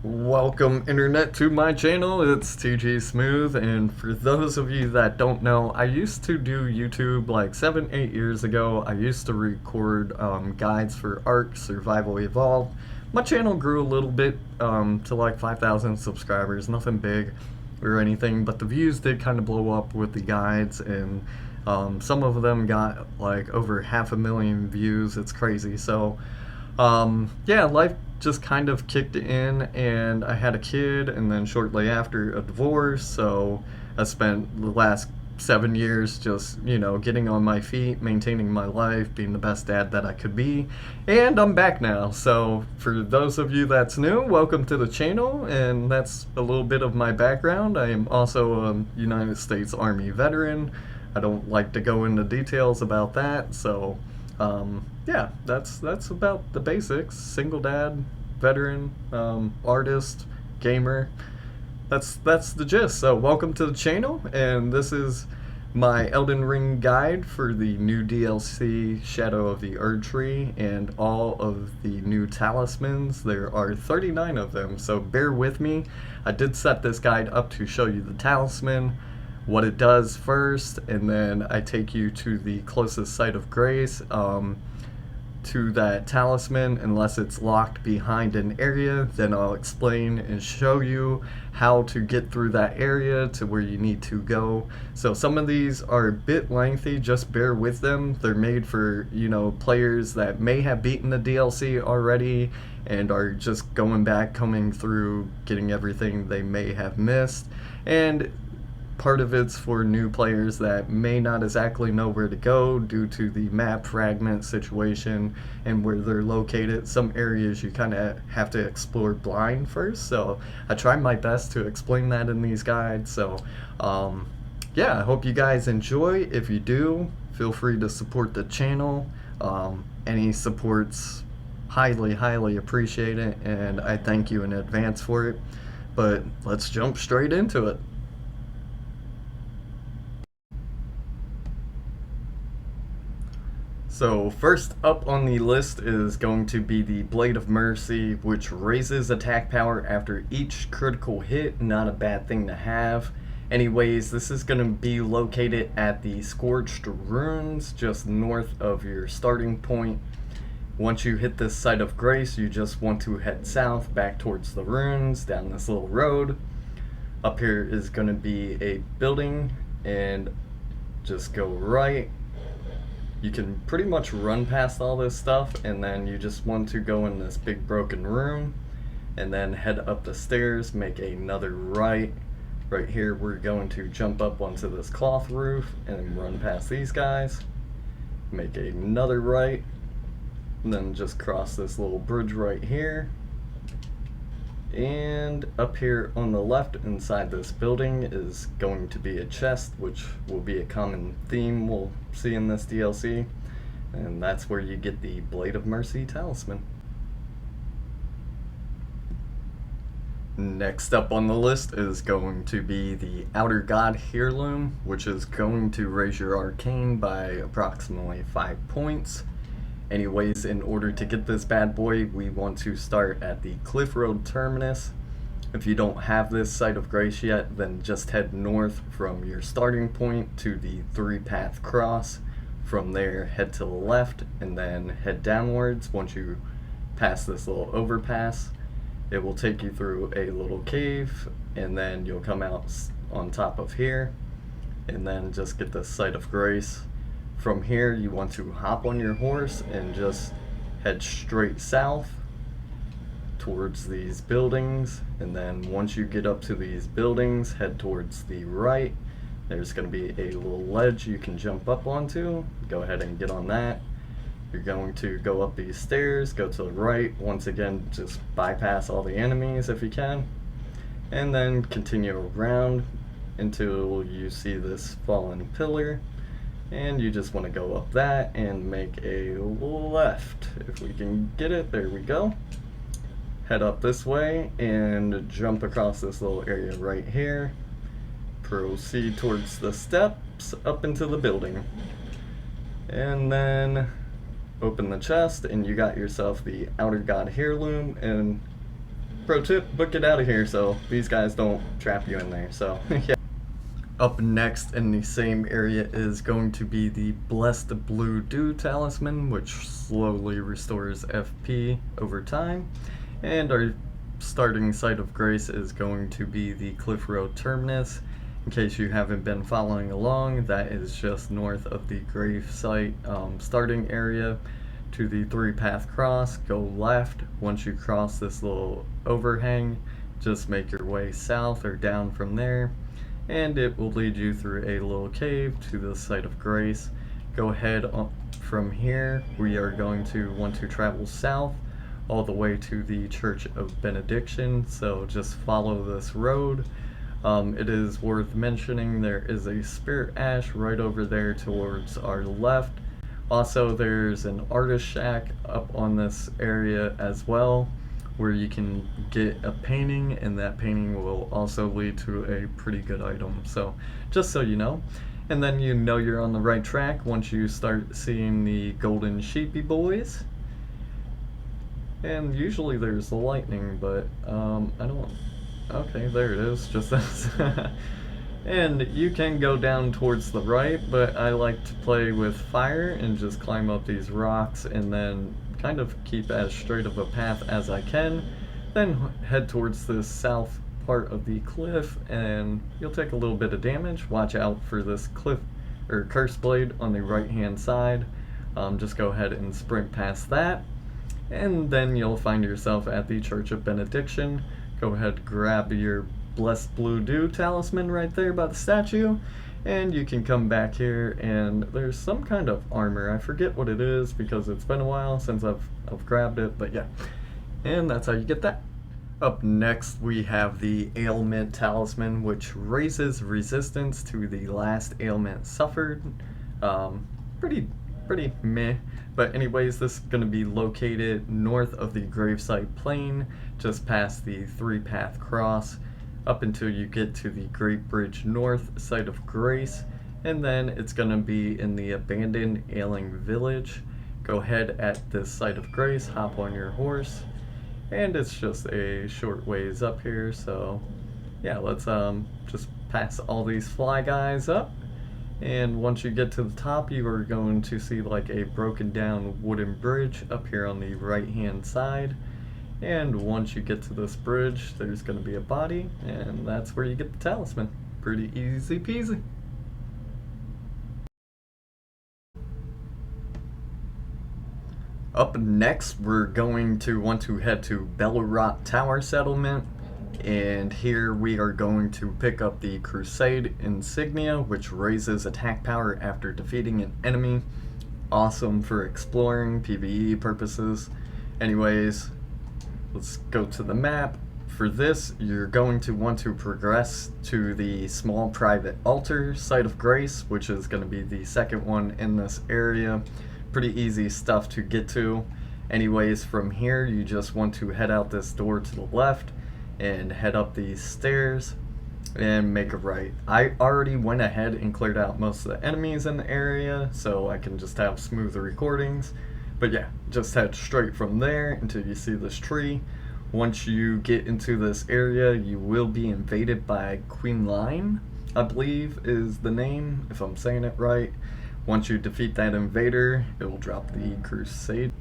Welcome internet to my channel. It's TG Smooth, and for those of you that don't know, I used to do YouTube like 7-8 years ago. I used to record guides for Ark Survival Evolved. My channel grew a little bit to like 5,000 subscribers, nothing big or anything, but the views did kind of blow up with the guides, and some of them got like over 500,000 views. It's crazy. So yeah, life just kind of kicked in, and I had a kid, and then shortly after a divorce. So I spent the last 7 years just, getting on my feet, maintaining my life, being the best dad that I could be, and I'm back now. So for those of you that's new, welcome to the channel, and that's a little bit of my background. I am also a United States Army veteran. I don't like to go into details about that, so yeah, that's about the basics. Single dad, veteran, artist, gamer. That's the gist. So welcome to the channel, and this is my Elden Ring guide for the new DLC Shadow of the Erdtree and all of the new talismans. There are 39 of them, so bear with me. I did set this guide up to show you the talisman, what it does first, and then I take you to the closest site of grace to that talisman. Unless it's locked behind an area, then I'll explain and show you how to get through that area to where you need to go. So some of these are a bit lengthy, just bear with them. They're made for, players that may have beaten the DLC already and are just going back, coming through, getting everything they may have missed. And part of it's for new players that may not exactly know where to go due to the map fragment situation and where they're located. Some areas you kind of have to explore blind first, so I try my best to explain that in these guides. So yeah, I hope you guys enjoy. If you do, feel free to support the channel. Any support's highly appreciated, and I thank you in advance for it. But let's jump straight into it. So first up on the list is going to be the Blade of Mercy, which raises attack power after each critical hit. Not a bad thing to have. Anyways, this is going to be located at the Scorched Ruins, just north of your starting point. Once you hit this site of grace, you just want to head south back towards the ruins, down this little road. Up here is going to be a building, and just go right. You can pretty much run past all this stuff, and then you just want to go in this big broken room and then head up the stairs, make another right. Right here we're going to jump up onto this cloth roof and run past these guys, make another right, and then just cross this little bridge right here. And up here on the left inside this building is going to be a chest, which will be a common theme we'll see in this DLC, and that's where you get the Blade of Mercy talisman. Next up on the list is going to be the Outer God Heirloom, which is going to raise your arcane by approximately 5 points. Anyways, in order to get this bad boy, we want to start at the Cliff Road Terminus. If you don't have this site of grace yet, then just head north from your starting point to the 3-path cross. From there, head to the left and then head downwards. Once you pass this little overpass, it will take you through a little cave, and then you'll come out on top of here and then just get this site of grace. From here, you want to hop on your horse and just head straight south towards these buildings, and then once you get up to these buildings, head towards the right. There's going to be a little ledge you can jump up onto. Go ahead and get on that. You're going to go up these stairs, go to the right. Once again, just bypass all the enemies if you can, and then continue around until you see this fallen pillar. And you just want to go up that and make a left. If we can get it, there we go. Head up this way and jump across this little area right here. Proceed towards the steps up into the building. And then open the chest, and you got yourself the Outer God Heirloom, and pro tip, but get out of here so these guys don't trap you in there. So yeah. Up next in the same area is going to be the Blessed Blue Dew Talisman, which slowly restores FP over time. And our starting site of grace is going to be the Cliff Road Terminus. In case you haven't been following along, that is just north of the grave site starting area to the 3-path cross. Go left. Once you cross this little overhang, just make your way south or down from there, and it will lead you through a little cave to the site of grace. Go ahead from here. We are going to want to travel south all the way to the Church of Benediction, so just follow this road. It is worth mentioning there is a spirit ash right over there towards our left. Also, there's an artist shack up on this area as well, where you can get a painting, and that painting will also lead to a pretty good item. So just so you know. And then you know you're on the right track once you start seeing the golden sheepy boys. And usually there's the lightning, but I don't... Okay, there it is, just this. And you can go down towards the right, but I like to play with fire and just climb up these rocks and then kind of keep as straight of a path as I can. Then head towards the south part of the cliff, and you'll take a little bit of damage. Watch out for this cliff or curse blade on the right hand side. Just go ahead and sprint past that, and then you'll find yourself at the Church of Benediction. Go ahead, grab your Blessed Blue Dew Talisman right there by the statue, and you can come back here, and there's some kind of armor. I forget what it is because it's been a while since I've grabbed it, but yeah. And that's how you get that. Up next, we have the Ailment Talisman, which raises resistance to the last ailment suffered. Pretty meh. But anyways, this is going to be located north of the gravesite plain, just past the 3-path cross, up until you get to the Great Bridge North site of grace, and then it's going to be in the abandoned ailing village. Go ahead at this site of grace, hop on your horse, and it's just a short ways up here. So yeah, let's just pass all these fly guys up. And once you get to the top, you are going to see like a broken down wooden bridge up here on the right hand side. And once you get to this bridge, there's going to be a body, and that's where you get the talisman. Pretty easy peasy. Up next, we're going to want to head to Bellerot Tower Settlement. And here we are going to pick up the Crusade Insignia, which raises attack power after defeating an enemy. Awesome for exploring, PvE purposes. Anyways, let's go to the map. For this, you're going to want to progress to the small private altar site of grace, which is going to be the second one in this area. Pretty easy stuff to get to. Anyways, from here, you just want to head out this door to the left and head up these stairs and make a right. I already went ahead and cleared out most of the enemies in the area, so I can just have smoother recordings. But yeah, just head straight from there until you see this tree. Once you get into this area, you will be invaded by Queen Line, I believe is the name, if I'm saying it right. Once you defeat that invader, it will drop the Crusade.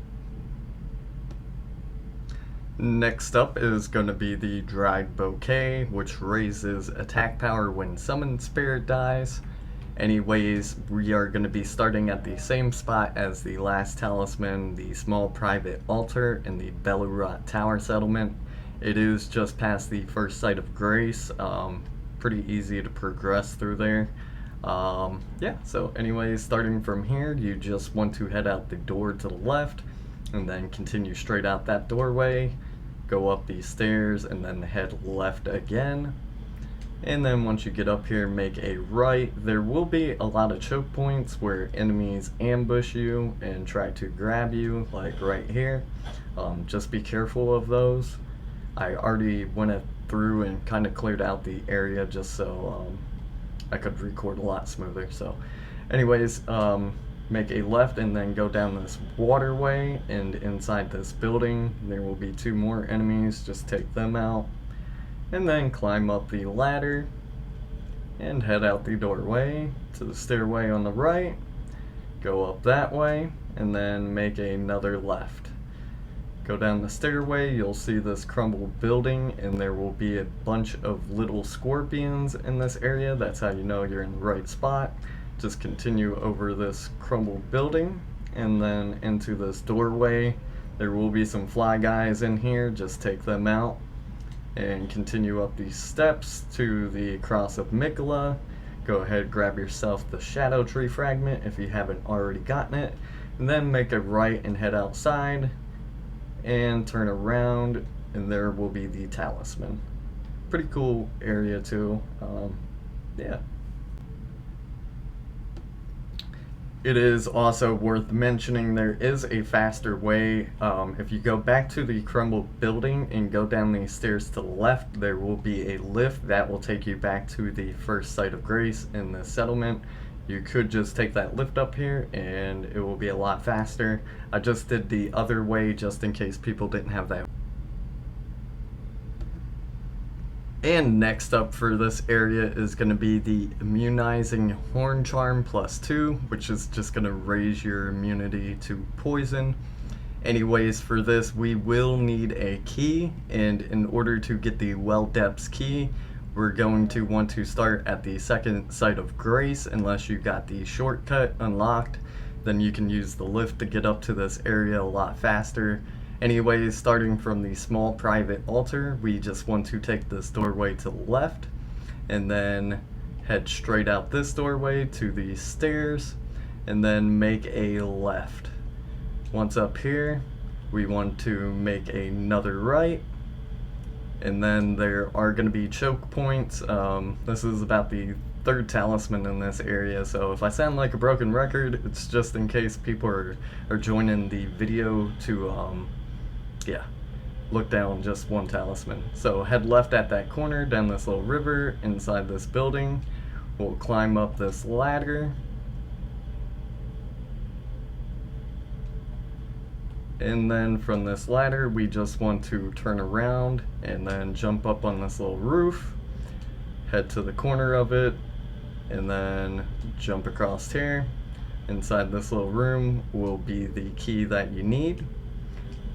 Next up is going to be the Dried Bouquet, which raises attack power when Summoned Spirit dies. Anyways, we are going to be starting at the same spot as the last talisman, the small private altar in the Bellerot Tower Settlement. It is just past the first site of grace. Pretty easy to progress through there. Yeah, so anyways, starting from here, you just want to head out the door to the left and then continue straight out that doorway, go up these stairs, and then head left again. And then once you get up here, make a right. There will be a lot of choke points where enemies ambush you and try to grab you, like right here. Just be careful of those. I already went through and kind of cleared out the area just so I could record a lot smoother. So anyways, make a left and then go down this waterway, and inside this building there will be 2 more enemies. Just take them out and then climb up the ladder and head out the doorway to the stairway on the right, go up that way, and then make another left. Go down the stairway, you'll see this crumbled building, and there will be a bunch of little scorpions in this area. That's how you know you're in the right spot. Just continue over this crumbled building and then into this doorway. There will be some fly guys in here, just take them out and continue up these steps to the Cross of Mikola. Go ahead, grab yourself the Shadow Tree fragment if you haven't already gotten it, and then make a right and head outside and turn around, and there will be the talisman. Pretty cool area too. Yeah. It is also worth mentioning there is a faster way. If you go back to the crumbled building and go down these stairs to the left, there will be a lift that will take you back to the first site of grace in the settlement. You could just take that lift up here and it will be a lot faster. I just did the other way just in case people didn't have that. And next up for this area is going to be the Immunizing Horn Charm +2, which is just going to raise your immunity to poison. Anyways, for this we will need a key, and in order to get the Well Depths key, we're going to want to start at the second site of grace. Unless you got the shortcut unlocked, then you can use the lift to get up to this area a lot faster. Anyways, starting from the small private altar, we just want to take this doorway to the left and then head straight out this doorway to the stairs and then make a left. Once up here, we want to make another right, and then there are going to be choke points. This is about the 3rd talisman in this area, so if I sound like a broken record, it's just in case people are joining the video to yeah, look down just one talisman. So head left at that corner, down this little river, inside this building. We'll climb up this ladder. And then from this ladder, we just want to turn around and then jump up on this little roof, head to the corner of it, and then jump across here. Inside this little room will be the key that you need.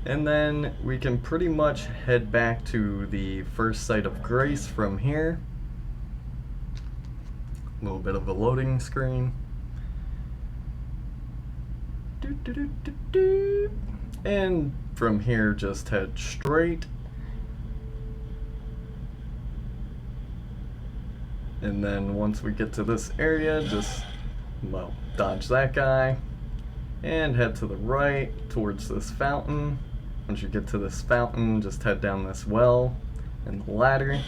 And then we can pretty much head back to the first site of grace from here. A little bit of a loading screen. And from here, just head straight. And then once we get to this area, just, well, dodge that guy and head to the right towards this fountain. Once you get to this fountain, just head down this well and the ladder.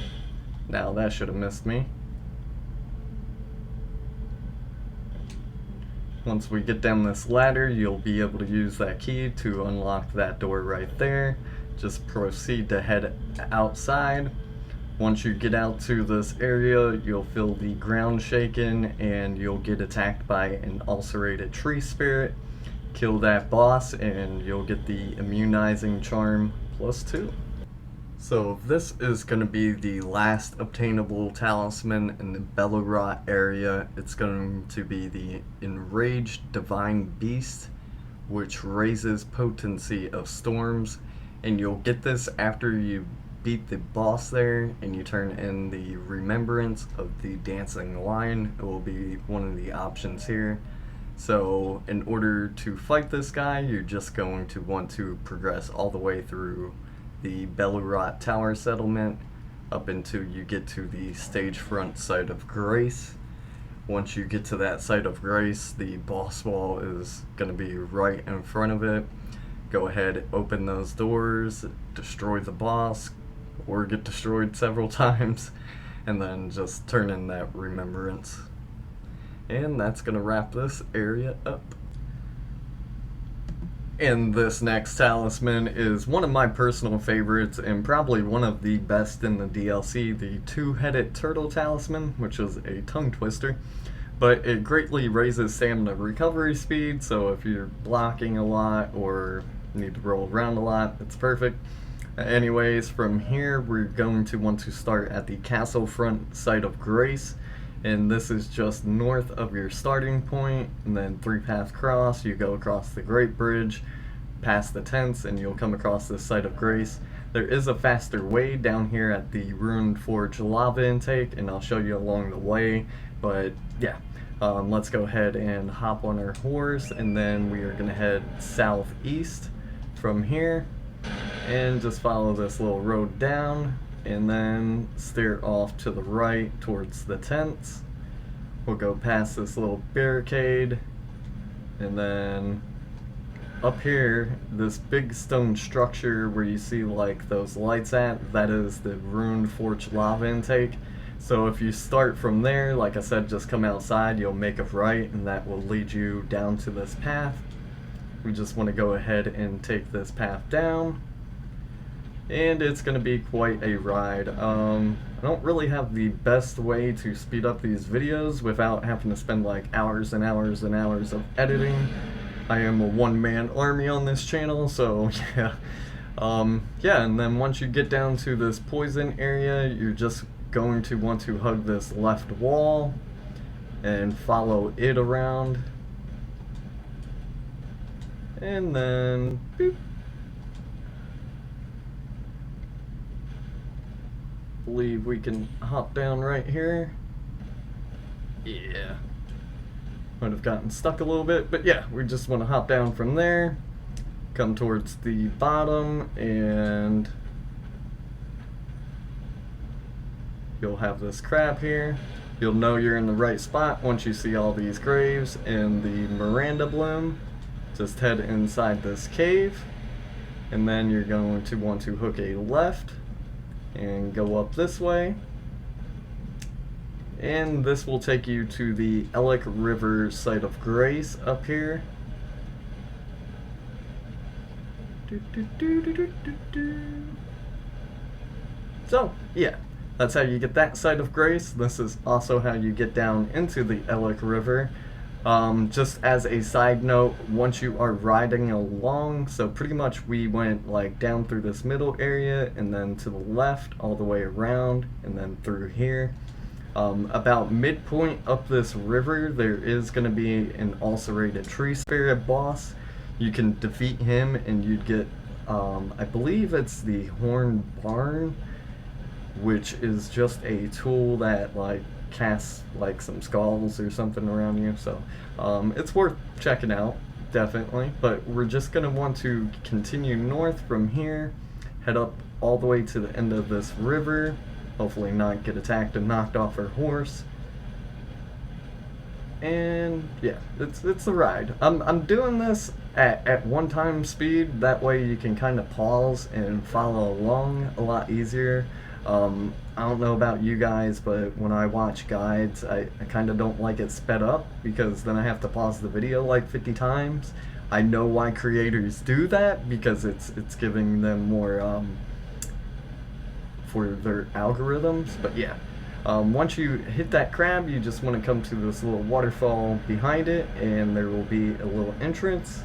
Now that should have missed me. Once we get down this ladder, you'll be able to use that key to unlock that door right there. Just proceed to head outside. Once you get out to this area, you'll feel the ground shaken and you'll get attacked by an ulcerated tree spirit. Kill that boss and you'll get the Immunizing charm +2. So this is going to be the last obtainable talisman in the Bellerot area. It's going to be the Enraged Divine Beast, which raises potency of storms, and you'll get this after you beat the boss there and you turn in the Remembrance of the Dancing Lion. It will be one of the options here. So in order to fight this guy, you're just going to want to progress all the way through the Bellerot Tower settlement up until you get to the stage front site of grace. Once you get to that site of grace, the boss wall is going to be right in front of it. Go ahead, open those doors, destroy the boss, or get destroyed several times, and then just turn in that Remembrance. And that's going to wrap this area up. And this next talisman is one of my personal favorites and probably one of the best in the DLC, the 2-headed turtle talisman, which is a tongue twister. but it greatly raises stamina recovery speed, so if you're blocking a lot or need to roll around a lot, it's perfect. Anyways, from here we're going to want to start at the castle front site of Grace, and this is just north of your starting point, and then 3-path cross, you go across the Great Bridge, past the tents, and you'll come across this site of Grace. There is a faster way down here at the Ruined Forge lava intake, and I'll show you along the way, but yeah. Let's go ahead and hop on our horse, and then we are going to head southeast from here and just follow this little road down and then steer off to the right towards the tents. We'll go past this little barricade, and then up here, this big stone structure where you see like those lights at, that is the Ruined Forge lava intake. So if you start from there, like I said, just come outside, you'll make a right, and that will lead you down to this path. We just want to go ahead and take this path down, and it's going to be quite a ride. I don't really have the best way to speed up these videos without having to spend like hours and hours and hours of editing. I am a one-man army on this channel, so yeah. Yeah, and then once you get down to this poison area, you're just going to want to hug this left wall and follow it around, and then boop. Believe we can hop down right here. Yeah, might have gotten stuck a little bit, but yeah, we just want to hop down from there, come towards the bottom, and you'll have this crab here. You'll know you're in the right spot once you see all these graves and the Miranda bloom. Just head inside this cave, and then you're going to want to hook a left and go up this way. And this will take you to the Elec River site of Grace up here. So, yeah. That's how you get that site of Grace. This is also how you get down into the Elec River. Just as a side note, once you are riding along, so pretty much we went like down through this middle area and then to the left all the way around and then through here. About midpoint up this river, there is going to be an ulcerated tree spirit boss. You can defeat him and you'd get, I believe it's the Horn Barn, which is just a tool that like casts like some skulls or something around you, so it's worth checking out, definitely. But we're just gonna want to continue north from here, head up all the way to the end of this river, hopefully not get attacked and knocked off our horse. And yeah, it's a ride. I'm doing this at one time speed, that way you can kind of pause and follow along a lot easier. I don't know about you guys, but when I watch guides, I kind of don't like it sped up, because then I have to pause the video like 50 times. I know why creators do that, because it's giving them more for their algorithms. But yeah, once you hit that crab, you just want to come to this little waterfall behind it, and there will be a little entrance.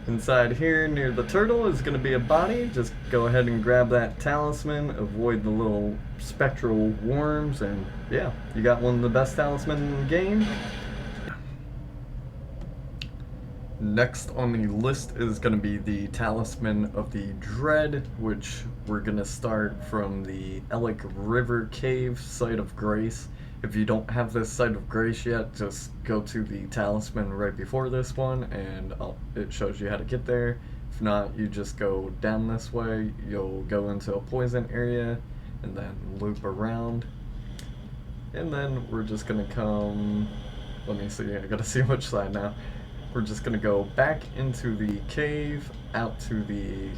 Inside here near the turtle is going to be a body. Just go ahead and grab that talisman, avoid the little spectral worms, and yeah, you got one of the best talismans in the game. Next on the list is going to be the Talisman of the Dread, which we're going to start from the Elec River Cave site of Grace. If you don't have this site of Grace yet, just go to the talisman right before this one, and it shows you how to get there. If not, you just go down this way, you'll go into a poison area, and then loop around. And then we're just gonna come, let me see, I gotta see which side now. We're just gonna go back into the cave, out to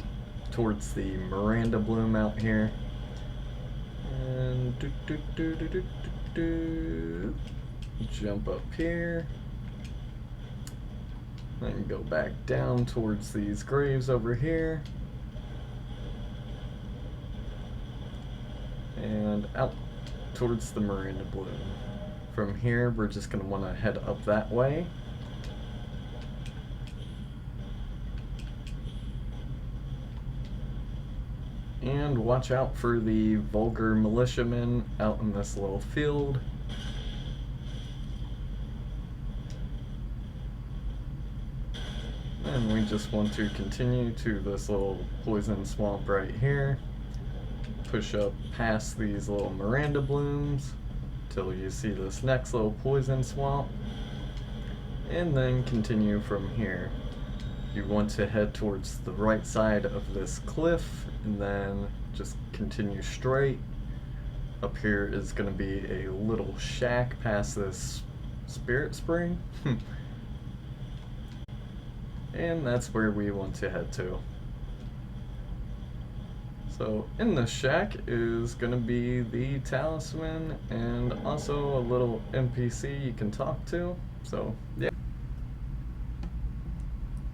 towards the Miranda bloom out here. And jump up here, then go back down towards these graves over here, and out towards the Miranda bloom. From here, we're just going to want to head up that way. And watch out for the vulgar militiamen out in this little field. And we just want to continue to this little poison swamp right here. Push up past these little Miranda blooms till you see this next little poison swamp. And then continue from here. You want to head towards the right side of this cliff and then just continue straight. Up here is going to be a little shack past this spirit spring. And that's where we want to head to. So in the shack is going to be the talisman and also a little NPC you can talk to. So yeah.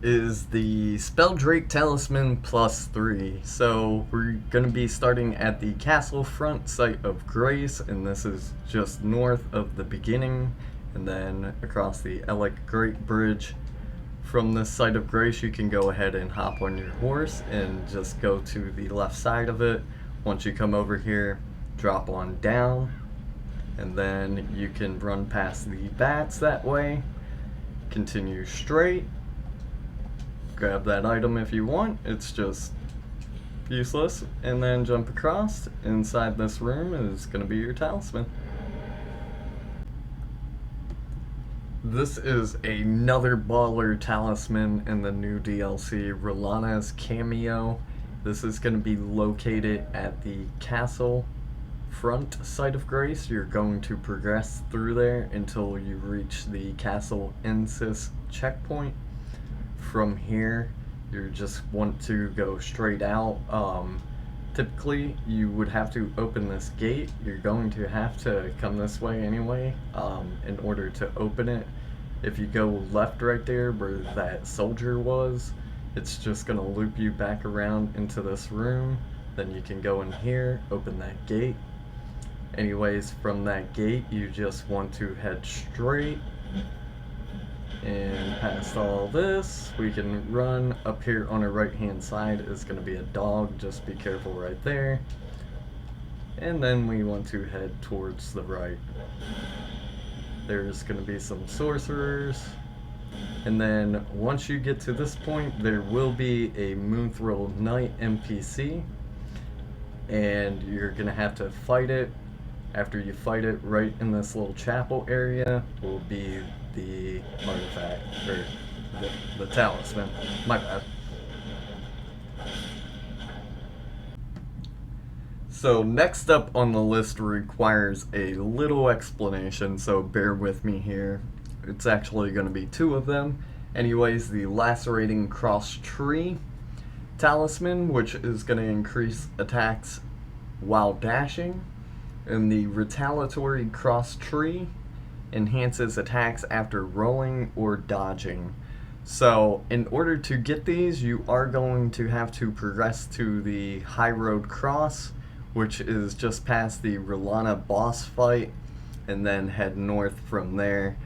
Is the Spelldrake Talisman +3. So we're going to be starting at the castle front site of Grace, and this is just north of the beginning, and then across the Elec Great Bridge. From this site of Grace, you can go ahead and hop on your horse and just go to the left side of it. Once you come over here, drop on down, and then you can run past the bats that way. Continue straight. Grab that item if you want, it's just useless, and then jump across. Inside this room is going to be your talisman. This is another baller talisman in the new DLC, Rellana's Cameo. This is going to be located at the castle front site of Grace. You're going to progress through there until you reach the castle Insis checkpoint. From here, you just want to go straight out. Typically, you would have to open this gate. You're going to have to come this way anyway in order to open it. If you go left right there where that soldier was, it's just going to loop you back around into this room. Then you can go in here, open that gate. Anyways, from that gate, you just want to head straight. And past all this, we can run. Up here on our right hand side is going to be a dog, just be careful right there. And then we want to head towards the right. There's going to be some sorcerers. And then once you get to this point, there will be a Moonthrill Knight NPC. And you're going to have to fight it. After you fight it, right in this little chapel area will be the artifact, or the talisman. My bad. So next up on the list requires a little explanation, so bear with me here. It's actually going to be two of them. Anyways, the Lacerating Tree Talisman, which is going to increase attacks while dashing. And the Retalitory Tree enhances attacks after rolling or dodging. So in order to get these, you are going to have to progress to the High Road Cross, which is just past the Rellana boss fight, and then head north from there.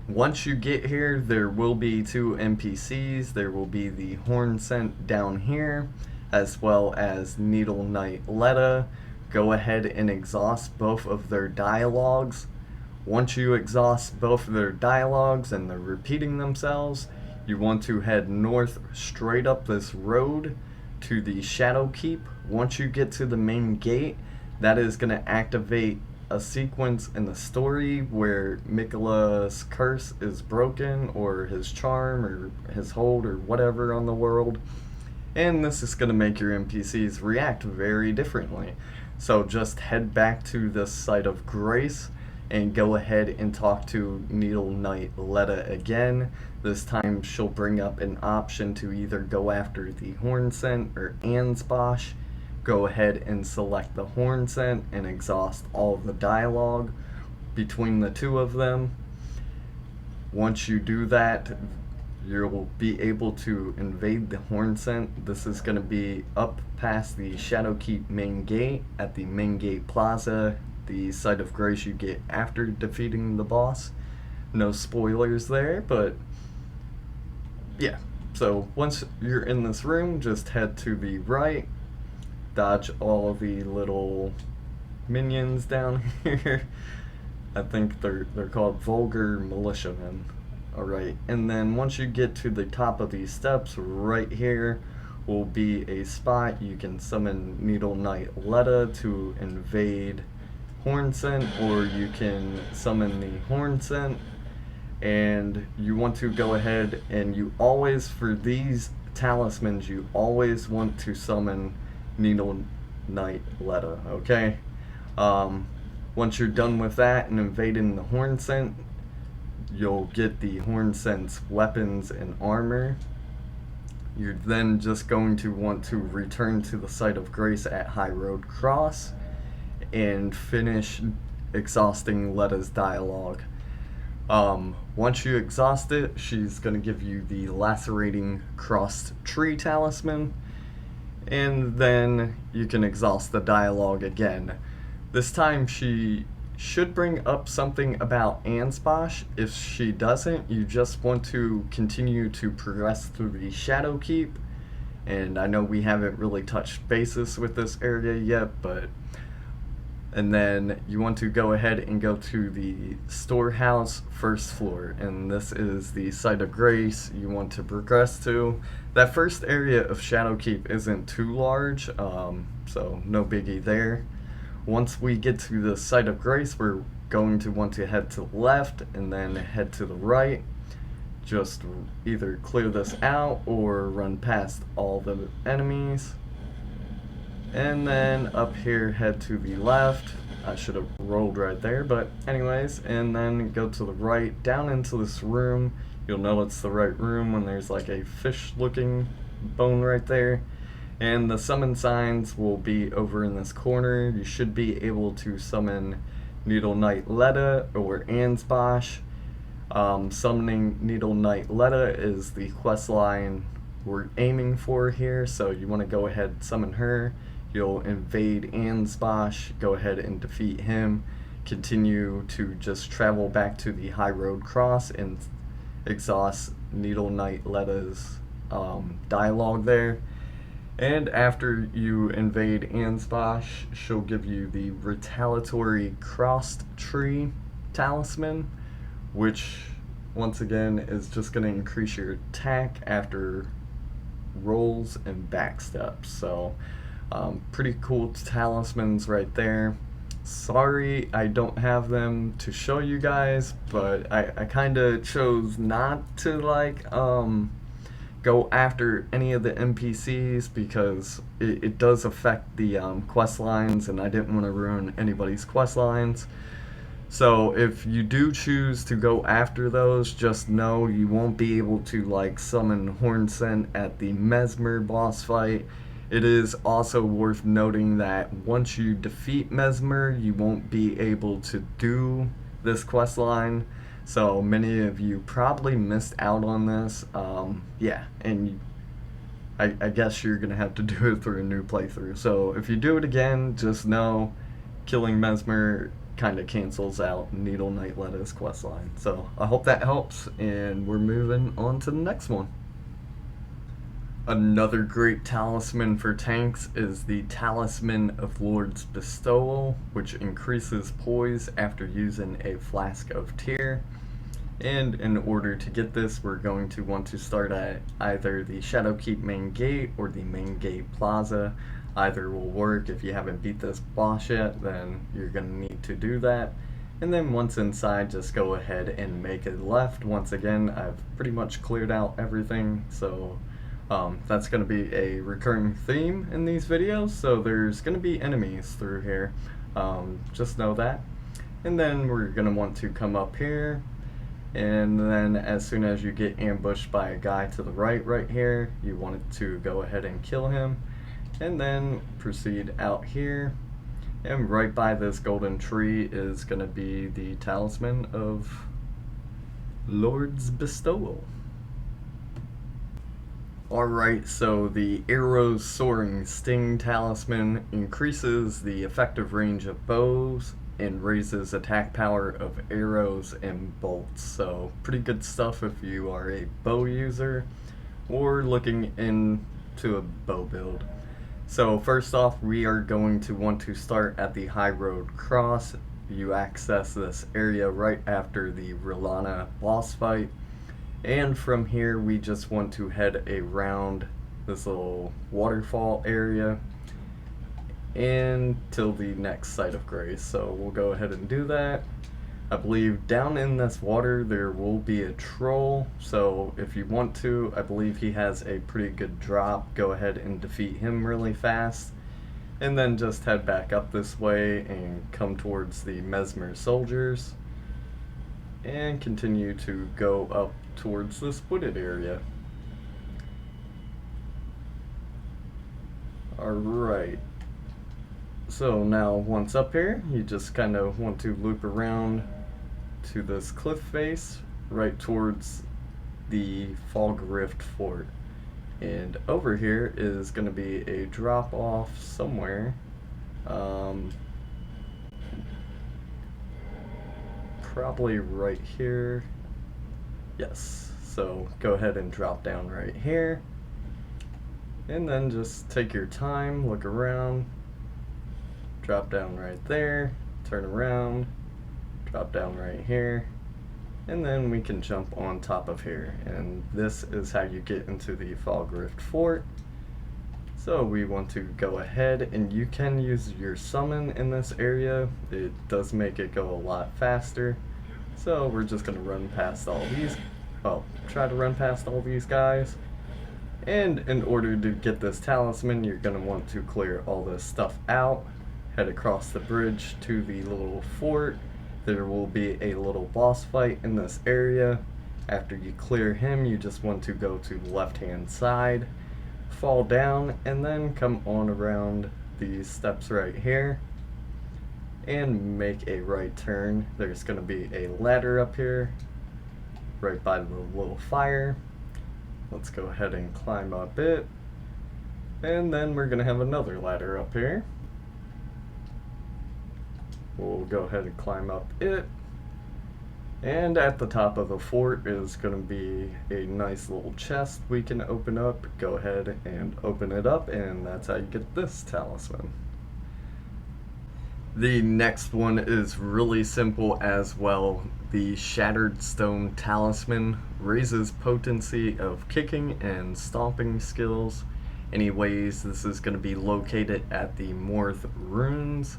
Once you get here, there will be two NPCs. There will be the Horn Scent down here, as well as Needle Knight Letta. Go ahead and exhaust both of their dialogues. Once you exhaust both of their dialogues and they're repeating themselves, you want to head north straight up this road to the Shadow Keep. Once you get to the main gate, that is going to activate a sequence in the story where Mikola's curse is broken, or his charm, or his hold, or whatever on the world. And this is going to make your NPCs react very differently. So just head back to this site of Grace and go ahead and talk to Needle Knight Letta again. This time she'll bring up an option to either go after the Horn Scent or Ansposh. Go ahead and select the Horn Scent and exhaust all of the dialogue between the two of them. Once you do that, you'll be able to invade the Horn Scent. This is going to be up past the Shadow Keep main gate at the main gate plaza the Site of Grace you get after defeating the boss. No spoilers there, but yeah. So once you're in this room, just head to the right, dodge all the little minions down here. I think they're called vulgar militiamen. Alright, and then once you get to the top of these steps, right here will be a spot you can summon Needle Knight Letta to invade Hornsent, or you can summon the Hornsent, and you want to go ahead and you always, for these talismans, you always want to summon Needle Knight Letta, okay? Once you're done with that and invading the Hornsent, you'll get the Hornsent's weapons and armor. You're then just going to want to return to the Site of Grace at High Road Cross and finish exhausting Letta's dialogue. Once you exhaust it, she's going to give you the Lacerating Crossed Tree Talisman, and then you can exhaust the dialogue again. This time she should bring up something about Ansposh. If she doesn't, you just want to continue to progress through the Shadow Keep, and I know we haven't really touched bases with this area yet, but and then you want to go ahead and go to the storehouse first floor, and this is the Site of Grace you want to progress to. That first area of Shadow Keep isn't too large, so no biggie there. Once we get to the Site of Grace, we're going to want to head to the left and then head to the right. Just either clear this out or run past all the enemies. And then up here, head to the left. I should have rolled right there, but anyways, and then go to the right, down into this room. You'll know it's the right room when there's like a fish-looking bone right there. And the summon signs will be over in this corner. You should be able to summon Needle Knight Letta or Ansposh. Summoning Needle Knight Letta is the quest line we're aiming for here, so you want to go ahead and summon her. You'll invade Ansposh, go ahead and defeat him, continue to just travel back to the High Road Cross and exhaust Needle Knight Letta's dialogue there. And after you invade Ansposh, she'll give you the Retalitory Crossed Tree Talisman, which once again is just going to increase your attack after rolls and backsteps. So pretty cool talismans right there. Sorry I don't have them to show you guys, but I kind of chose not to like go after any of the NPCs because it does affect the quest lines, and I didn't want to ruin anybody's quest lines. So if you do choose to go after those, just know you won't be able to like summon Hornsent at the Mesmer boss fight. It is also worth noting that once you defeat Mesmer, you won't be able to do this quest line. So many of you probably missed out on this. Yeah, and I guess you're gonna have to do it through a new playthrough. So if you do it again, just know killing Mesmer kind of cancels out Needle Knight Letta's questline. So I hope that helps, and we're moving on to the next one. Another great talisman for tanks is the Talisman of Lord's Bestowal, which increases poise after using a Flask of Tear. And in order to get this, we're going to want to start at either the Shadowkeep main gate or the main gate plaza. Either will work. If you haven't beat this boss yet, then you're going to need to do that. And then once inside, just go ahead and make a left. Once again, I've pretty much cleared out everything, so that's going to be a recurring theme in these videos. So there's going to be enemies through here. Just know that. And then we're going to want to come up here. And then as soon as you get ambushed by a guy to the right here, you want to go ahead and kill him. And then proceed out here. And right by this golden tree is going to be the Talisman of Lord's Bestowal. Alright, so the Arrow's Soaring Sting Talisman increases the effective range of bows and raises attack power of arrows and bolts. So pretty good stuff if you are a bow user or looking into a bow build. So first off, we are going to want to start at the High Road Cross. You access this area right after the Rellana boss fight. And from here, we just want to head around this little waterfall area until the next Site of Grace. So we'll go ahead and do that. I believe down in this water there will be a troll, so if you want to, I believe he has a pretty good drop. Go ahead and defeat him really fast, and then just head back up this way and come towards the Mesmer soldiers, and continue to go up towards this wooded area. Alright, so now once up here, you just kind of want to loop around to this cliff face right towards the Fog Rift Fort. And over here is going to be a drop off somewhere. Probably right here. Yes, so go ahead and drop down right here. And then just take your time, look around, drop down right there, turn around, drop down right here, and then we can jump on top of here. And this is how you get into the Fog Rift Fort. So we want to go ahead, and you can use your summon in this area. It does make it go a lot faster. So we're just going to run past all these, well, try to run past all these guys. And in order to get this talisman, you're going to want to clear all this stuff out, head across the bridge to the little fort. There will be a little boss fight in this area. After you clear him, you just want to go to the left-hand side, fall down, and then come on around these steps right here and make a right turn. There's going to be a ladder up here right by the little fire. Let's go ahead and climb up it, and then we're going to have another ladder up here. We'll go ahead and climb up it, and at the top of the fort is going to be a nice little chest we can open up. Go ahead and open it up, and that's how you get this talisman. The next one is really simple as well. The Shattered Stone Talisman raises potency of kicking and stomping skills. Anyways, this is going to be located at the Morth Runes,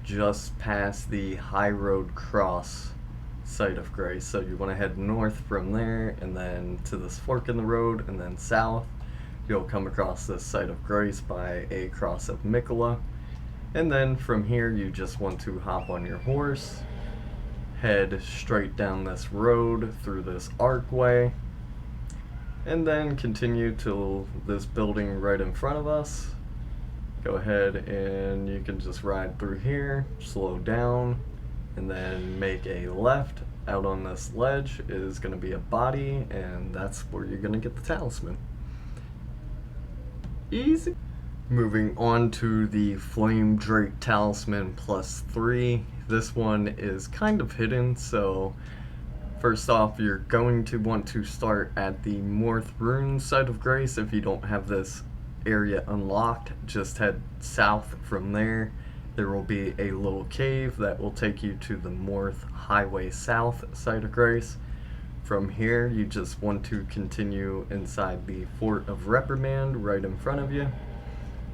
just past the High Road Cross Site of Grace. So you want to head north from there, and then to this fork in the road, and then south. You'll come across this Site of Grace by a Cross of Mikola. And then from here, you just want to hop on your horse, head straight down this road through this archway, and then continue to this building right in front of us. Go ahead and you can just ride through here, slow down, and then make a left. Out on this ledge is going to be a body, and that's where you're going to get the talisman. Easy. Moving on to the Flamedrake Talisman +3. This one is kind of hidden, so first off, you're going to want to start at the Morth Runes Site of Grace. If you don't have this area unlocked, just head south from there. There will be a little cave that will take you to the Morth Highway South Site of Grace. From here, you just want to continue inside the Fort of Reprimand right in front of you.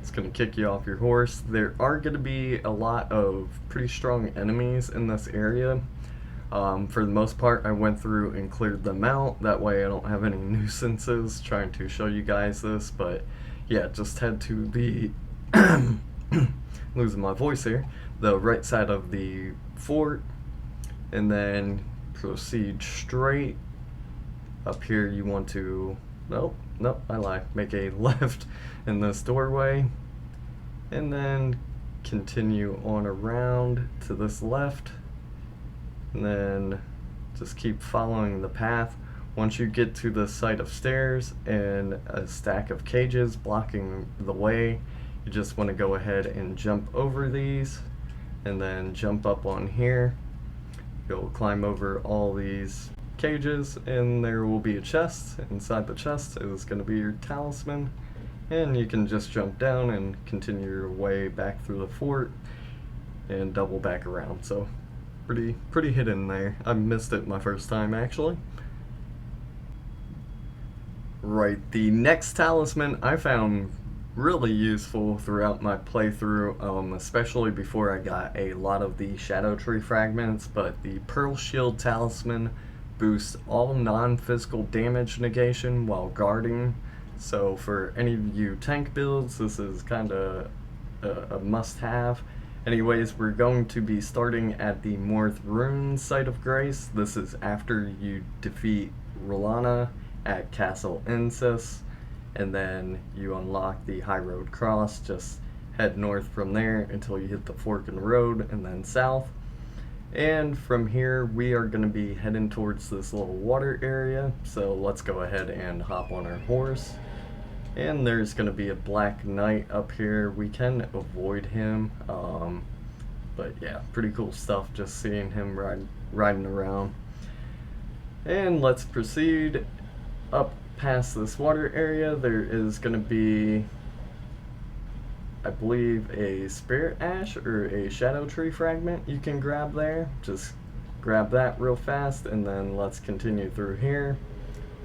It's going to kick you off your horse. There are going to be a lot of pretty strong enemies in this area. For the most part, I went through and cleared them out. That way I don't have any nuisances trying to show you guys this. But yeah, just head to the, losing my voice here, the right side of the fort, and then proceed straight. Up here you want to, nope, I lied, make a left in this doorway, and then continue on around to this left, and then just keep following the path. Once you get to the site of stairs and a stack of cages blocking the way, you just want to go ahead and jump over these, and then jump up on here. You'll climb over all these cages, and there will be a chest. Inside the chest is going to be your talisman, and you can just jump down and continue your way back through the fort and double back around. So pretty hidden there. I missed it my first time actually. Right, the next talisman I found really useful throughout my playthrough, especially before I got a lot of the Shadow Tree fragments, but the Pearl Shield Talisman boosts all non-physical damage negation while guarding. So for any of you tank builds, this is kind of a must-have. Anyways, we're going to be starting at the Morth Runes Site of Grace. This is after you defeat Rellana at Castle Insis, and then you unlock the High Road Cross. Just head north from there until you hit the fork in the road, and then south. And from here we are going to be heading towards this little water area, so let's go ahead and hop on our horse. And there's going to be a Black Knight up here. We can avoid him, but yeah, pretty cool stuff just seeing him riding around. And let's proceed up past this water area. There is going to be, I believe, a Spirit Ash or a Shadow Tree fragment you can grab there. Just grab that real fast, and then let's continue through here.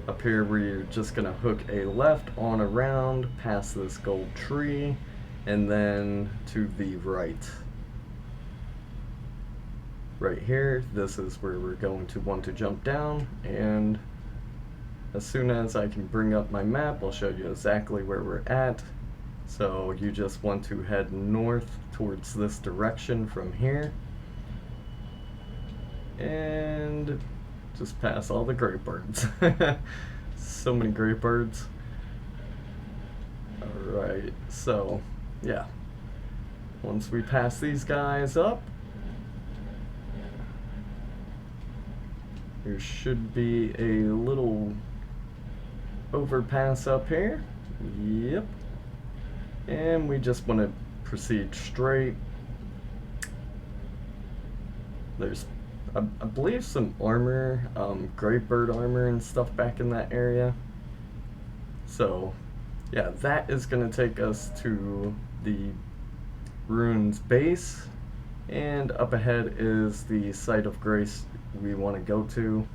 Up here we're just going to hook a left on around past this gold tree, and then to the right. Right here, this is where we're going to want to jump down, and as soon as I can bring up my map, I'll show you exactly where we're at. So you just want to head north towards this direction from here, and just pass all the great birds. So many great birds. Alright, so yeah, once we pass these guys up, there should be a little overpass up here. Yep. And we just want to proceed straight. There's, I believe, some armor, great bird armor and stuff back in that area. So yeah, that is going to take us to the rune's base, and up ahead is the Site of Grace we want to go to.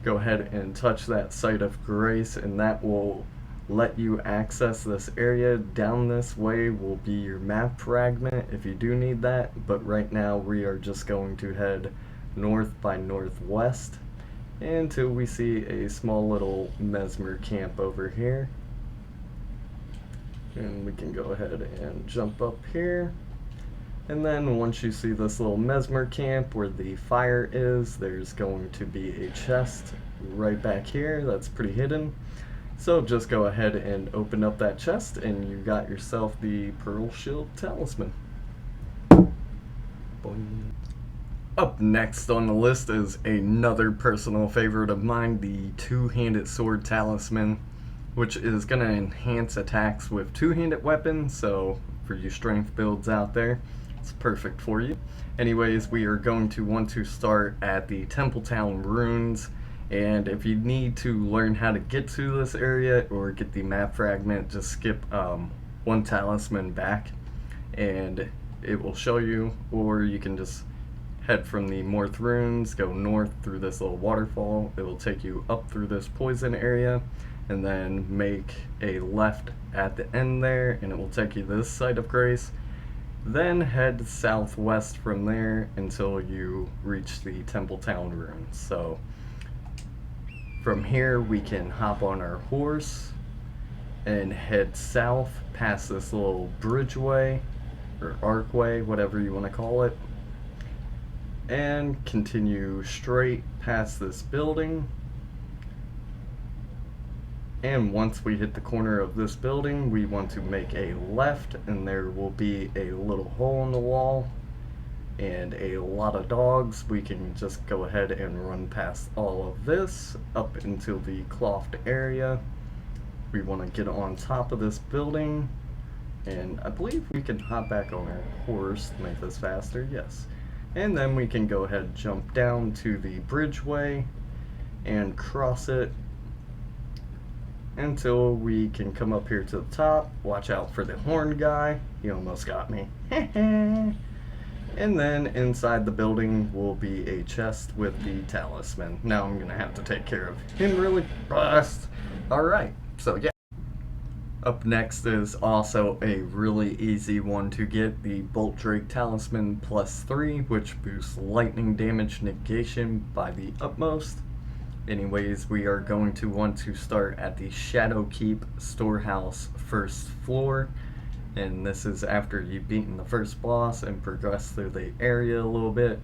Go ahead and touch that Site of Grace, and that will let you access this area. Down this way will be your map fragment if you do need that, but right now we are just going to head north by northwest until we see a small little Mesmer camp over here. And we can go ahead and jump up here. And then once you see this little Mesmer camp where the fire is, there's going to be a chest right back here that's pretty hidden. So just go ahead and open up that chest, and you got yourself the Pearl Shield Talisman. Boing. Up next on the list is another personal favorite of mine, the Two-Handed Sword Talisman, which is going to enhance attacks with two-handed weapons, so for you strength builds out there, it's perfect for you. Anyways, we are going to want to start at the Templetown Ruins, and if you need to learn how to get to this area or get the map fragment, just skip one talisman back and it will show you, or you can just head from the Morth Ruins, go north through this little waterfall. It will take you up through this poison area, and then make a left at the end there, and it will take you to this Site of Grace. Then head southwest from there until you reach the Templetown Ruins. So from here we can hop on our horse and head south past this little bridgeway or archway, whatever you want to call it, and continue straight past this building. And once we hit the corner of this building, we want to make a left, and there will be a little hole in the wall and a lot of dogs. We can just go ahead and run past all of this up until the clothed area. We want to get on top of this building And I believe we can hop back on our horse to make this faster, yes. And then we can go ahead and jump down to the bridgeway and cross it until we can come up here to the top. Watch out for the horn guy. He almost got me. And then inside the building will be a chest with the talisman. Now I'm gonna have to take care of him really fast. Alright, so yeah. Up next is also a really easy one to get, the Flamedrake Talisman +3, which boosts lightning damage negation by the utmost. Anyways, we are going to want to start at the Shadowkeep Storehouse first floor, and this is after you've beaten the first boss and progressed through the area a little bit.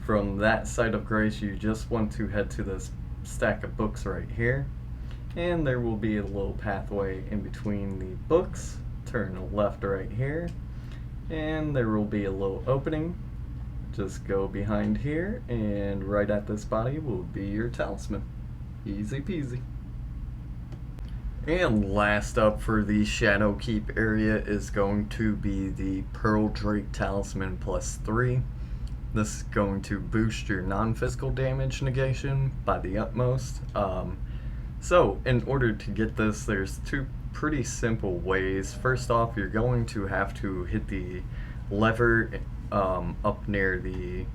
From that side of grace, you just want to head to this stack of books right here, and there will be a little pathway in between the books. Turn left right here, and there will be a little opening. Just go behind here, and right at this body will be your talisman. Easy peasy. And last up for the Shadowkeep area is going to be the Pearldrake Talisman +3. This is going to boost your non-physical damage negation by the utmost. So in order to get this, there's two pretty simple ways. First off, you're going to have to hit the lever up near the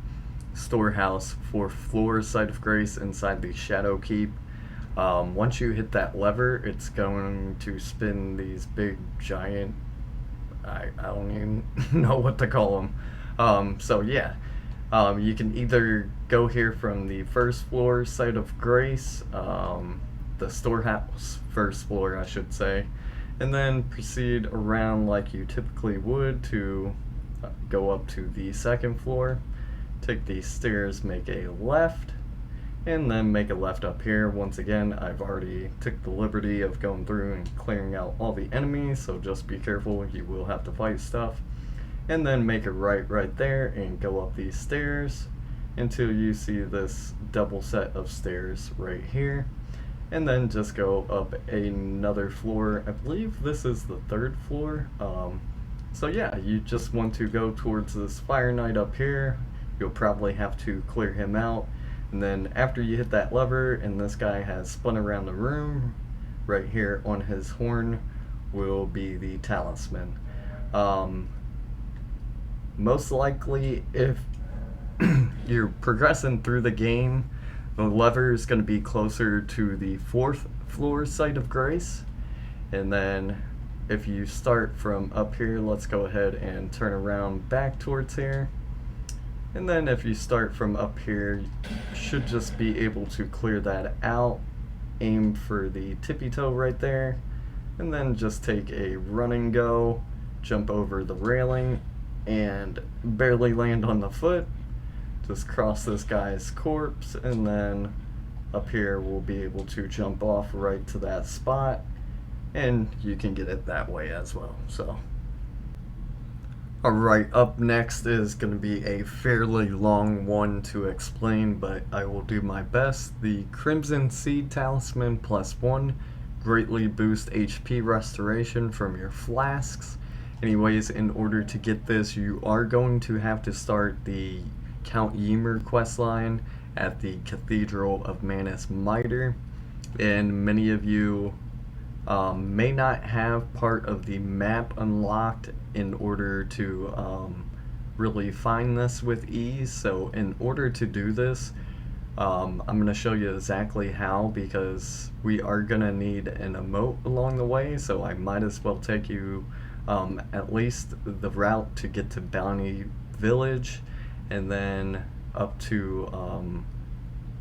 storehouse 4th floor side of grace inside the Shadowkeep. Once you hit that lever, it's going to spin these big giant, I don't even know what to call them. So yeah, you can either go here from the 1st floor side of grace, the storehouse 1st floor I should say, and then proceed around like you typically would to go up to the 2nd floor, take these stairs, make a left, and then make a left up here. Once again, I've already took the liberty of going through and clearing out all the enemies, so just be careful, you will have to fight stuff. And then make a right there and go up these stairs until you see this double set of stairs right here. And then just go up another floor. I believe this is the 3rd floor. So yeah, you just want to go towards this Fire Knight up here. You'll probably have to clear him out. And then after you hit that lever and this guy has spun around the room, right here on his horn will be the talisman. Most likely, if you're progressing through the game, the lever is going to be closer to the 4th floor site of grace. And then if you start from up here, let's go ahead and turn around back towards here. And then if you start from up here, you should just be able to clear that out. Aim for the tippy toe right there. And then just take a run and go, jump over the railing, and barely land on the foot. Just cross this guy's corpse, and then up here we'll be able to jump off right to that spot, and you can get it that way as well. So alright, up next is going to be a fairly long one to explain, but I will do my best. The Crimson Seed Talisman +1 greatly boosts HP restoration from your flasks. Anyways, in order to get this, you are going to have to start the Count Ymir questline at the Cathedral of Manus Mitre, and many of you may not have part of the map unlocked in order to really find this with ease. So in order to do this, I'm going to show you exactly how, because we are going to need an emote along the way, so I might as well take you at least the route to get to Bounty Village and then up to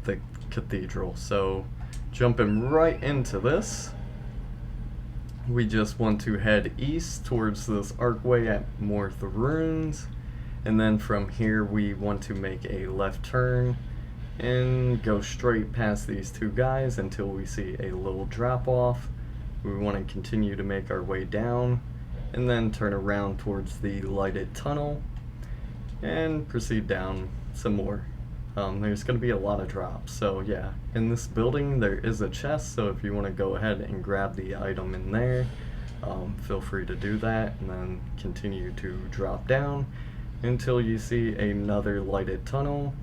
the cathedral. So jumping right into this, we just want to head east towards this archway at Morth Runes, and then from here we want to make a left turn and go straight past these two guys until we see a little drop off. We want to continue to make our way down and then turn around towards the lighted tunnel and proceed down some more. There's going to be a lot of drops, so yeah. In this building there is a chest, so if you want to go ahead and grab the item in there, feel free to do that, and then continue to drop down until you see another lighted tunnel,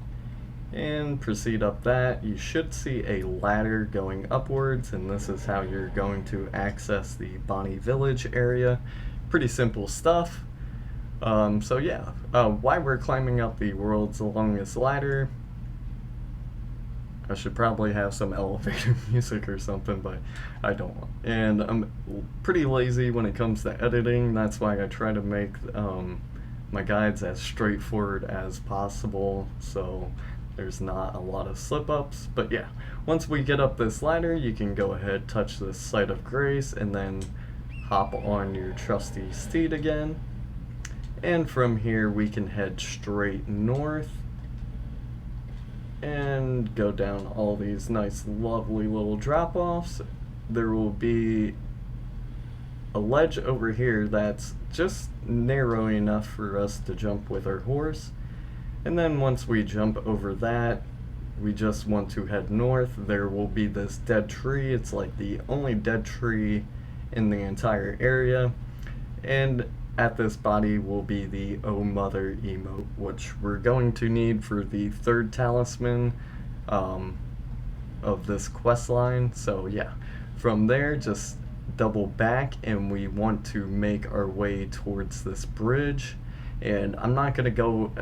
and proceed up that. You should see a ladder going upwards, and this is how you're going to access the Bonnie Village area. Pretty simple stuff. So yeah, why we're climbing up the worlds along this ladder, I should probably have some elevator music or something, but I don't. And I'm pretty lazy when it comes to editing. That's why I try to make my guides as straightforward as possible, so there's not a lot of slip-ups. But yeah, once we get up this ladder, you can go ahead, touch this Site of Grace, and then hop on your trusty steed again. And from here we can head straight north and go down all these nice lovely little drop-offs. There will be a ledge over here that's just narrow enough for us to jump with our horse, and then once we jump over that, we just want to head north. There will be this dead tree. It's like the only dead tree in the entire area, and at this body will be the Oh Mother emote, which we're going to need for the third talisman of this quest line. So yeah, from there just double back, and we want to make our way towards this bridge. And I'm not going to go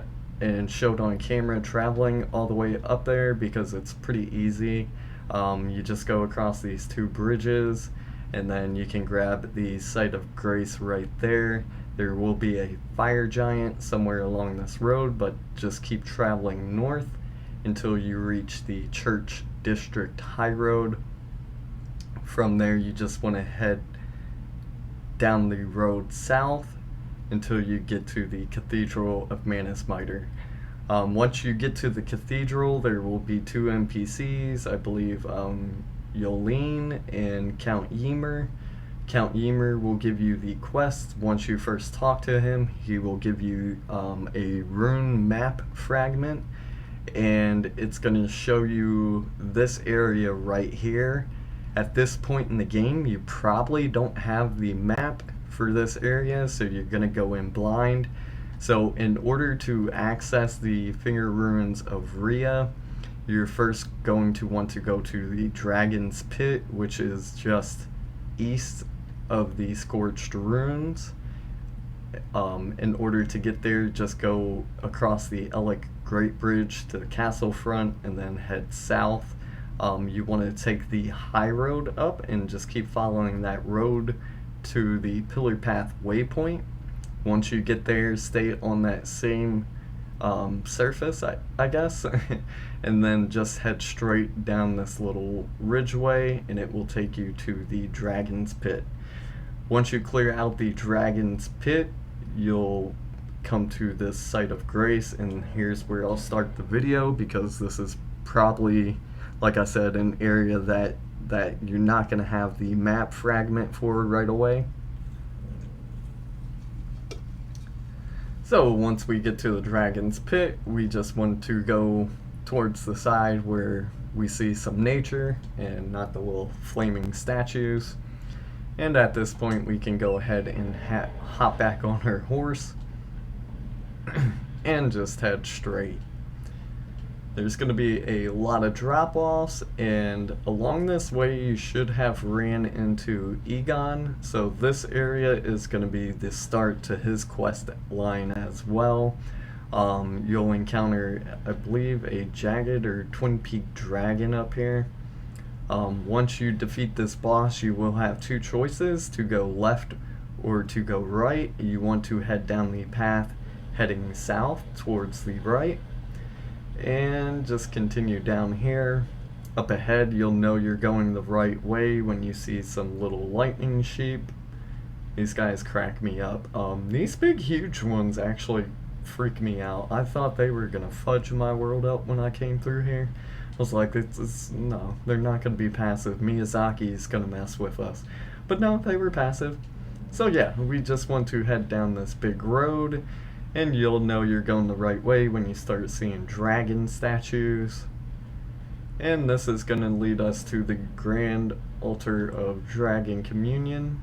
and show it on camera traveling all the way up there because it's pretty easy. You just go across these two bridges, and then you can grab the Site of Grace right there. There will be a fire giant somewhere along this road, but just keep traveling north until you reach the Church District High Road. From there you just want to head down the road south until you get to the Cathedral of Manus Mitre. Once you get to the cathedral, there will be two NPCs, I believe Yolene and Count Ymir. Count Ymir will give you the quest. Once you first talk to him, he will give you a rune map fragment, and it's going to show you this area right here. At this point in the game, you probably don't have the map for this area, so you're going to go in blind. So in order to access the Finger Ruins of Rhea, you're first going to want to go to the Dragon's Pit, which is just east of the Scorched Runes. In order to get there, just go across the Elec Great Bridge to the castle front and then head south. You want to take the high road up and just keep following that road to the Pillar Path waypoint. Once you get there, stay on that same surface, I guess, and then just head straight down this little ridgeway, and it will take you to the Dragon's Pit. Once you clear out the Dragon's Pit, you'll come to this Site of Grace, and here's where I'll start the video, because this is probably, like I said, an area that you're not going to have the map fragment for right away. So once we get to the Dragon's Pit, we just want to go towards the side where we see some nature and not the little flaming statues. And at this point we can go ahead and hop back on her horse and just head straight. There's going to be a lot of drop-offs, and along this way you should have ran into Egon, so this area is going to be the start to his quest line as well. You'll encounter, I believe, a jagged or twin peak dragon up here. Once you defeat this boss, you will have two choices, to go left or to go right. You want to head down the path heading south towards the right, and just continue down here. Up ahead, you'll know you're going the right way when you see some little lightning sheep. These guys crack me up. These big huge ones actually freak me out. I thought they were gonna fudge my world up when I came through here. I was like, no, they're not gonna be passive. Miyazaki's gonna mess with us. But no, they were passive. So yeah, we just want to head down this big road, and you'll know you're going the right way when you start seeing dragon statues. And this is going to lead us to the Grand Altar of Dragon Communion.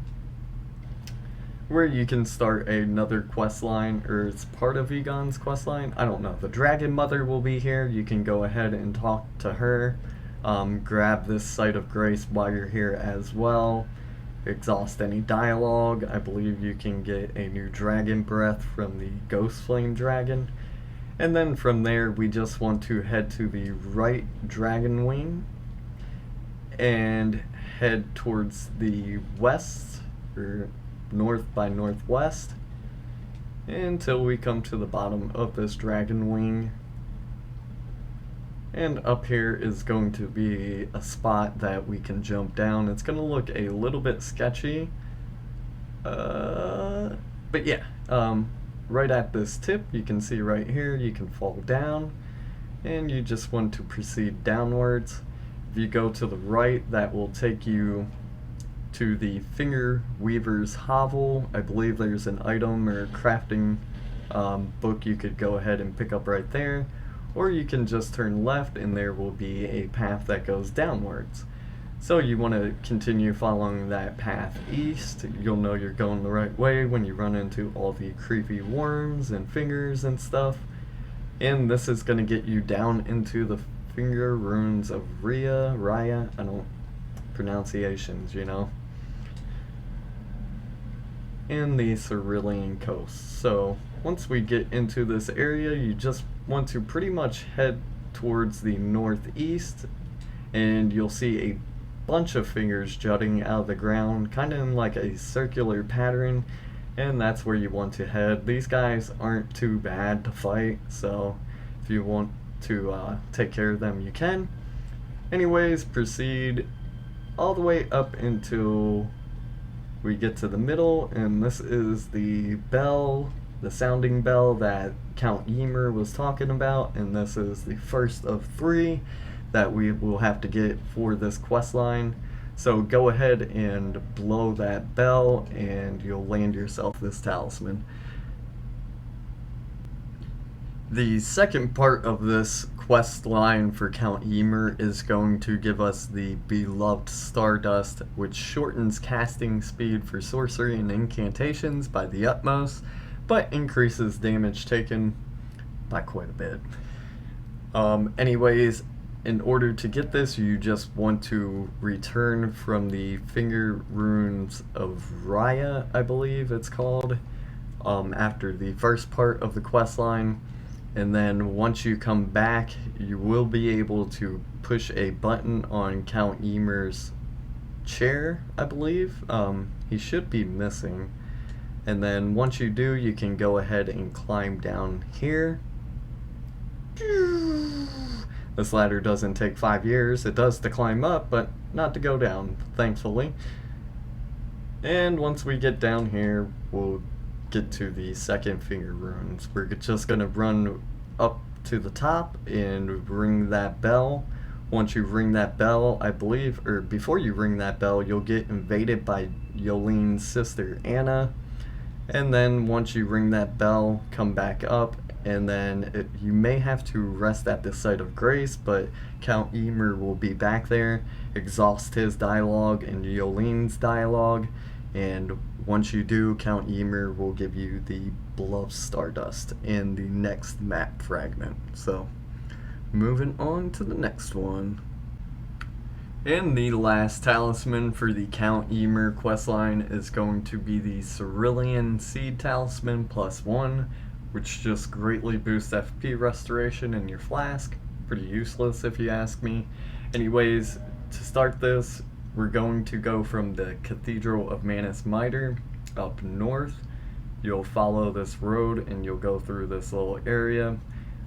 where you can start another quest line, or it's part of Egon's quest line. I don't know. The Dragon Mother will be here. You can go ahead and talk to her. Grab this Site of Grace while you're here as well. Exhaust any dialogue. I believe you can get a new Dragon Breath from the Ghost Flame Dragon. And then from there, we just want to head to the right Dragon Wing and head towards the west, or north by northwest, until we come to the bottom of this Dragon Wing. And up here is going to be a spot that we can jump down. It's going to look a little bit sketchy, but yeah, right at this tip, you can see right here, you can fall down, and you just want to proceed downwards. If you go to the right, that will take you to the Finger Weaver's Hovel. I believe there's an item or crafting book you could go ahead and pick up right there. Or you can just turn left and there will be a path that goes downwards. So you want to continue following that path east. You'll know you're going the right way when you run into all the creepy worms and fingers and stuff. And this is going to get you down into the Finger Runes of Rauh, I don't, pronunciations, you know. And the Cerulean Coast. So once we get into this area, you just want to pretty much head towards the northeast, and you'll see a bunch of fingers jutting out of the ground, kind of in like a circular pattern, and that's where you want to head. These guys aren't too bad to fight, so if you want to take care of them, you can. Anyways, proceed all the way up until we get to the middle, and this is the bell, the sounding bell that Count Ymir was talking about, and this is the first of 3 that we will have to get for this quest line. So go ahead and blow that bell and you'll land yourself this talisman. The second part of this quest line for Count Ymir is going to give us the beloved Stardust, which shortens casting speed for sorcery and incantations by the utmost, but increases damage taken by quite a bit. Anyways, in order to get this, you just want to return from the Finger Runes of Rauh, I believe it's called, after the first part of the quest line. And then once you come back, you will be able to push a button on Count Ymir's chair, I believe. He should be missing. And then once you do, you can go ahead and climb down here. This ladder doesn't take 5 years. It does to climb up, but not to go down, thankfully. And once we get down here, we'll get to the second Finger Runes. We're just going to run up to the top and ring that bell. Once you ring that bell, I believe, or before you ring that bell, you'll get invaded by Yolene's sister Anna. And then once you ring that bell, come back up, and then you may have to rest at the Site of Grace, but Count Ymir will be back there, exhaust his dialogue and Yolene's dialogue, and once you do, Count Ymir will give you the beloved Stardust in the next map fragment. So, moving on to the next one. And the last talisman for the Count Ymir questline is going to be the Cerulean Seed Talisman +1, which just greatly boosts FP restoration in your flask. Pretty useless if you ask me. Anyways, to start this, we're going to go from the Cathedral of Manus Mitre up north. You'll follow this road and you'll go through this little area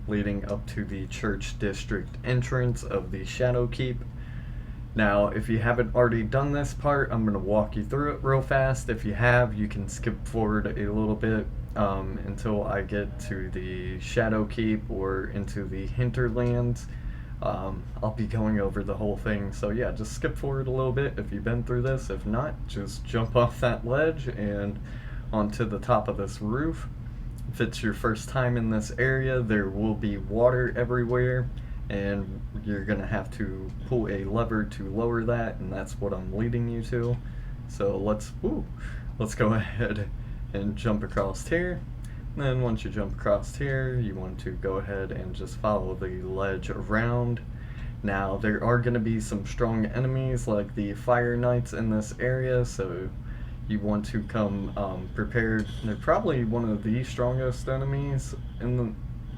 leading up to the Church District entrance of the Shadow Keep. Now, if you haven't already done this part, I'm going to walk you through it real fast. If you have, you can skip forward a little bit until I get to the Shadow Keep or into the Hinterlands. I'll be going over the whole thing, so yeah, just skip forward a little bit if you've been through this. If not, just jump off that ledge and onto the top of this roof. If it's your first time in this area, there will be water everywhere, and you're gonna have to pull a lever to lower that, and that's what I'm leading you to. So let's go ahead and jump across here. And then once you jump across here, you want to go ahead and just follow the ledge around. Now there are going to be some strong enemies like the Fire Knights in this area, so you want to come prepared. They're probably one of the strongest enemies in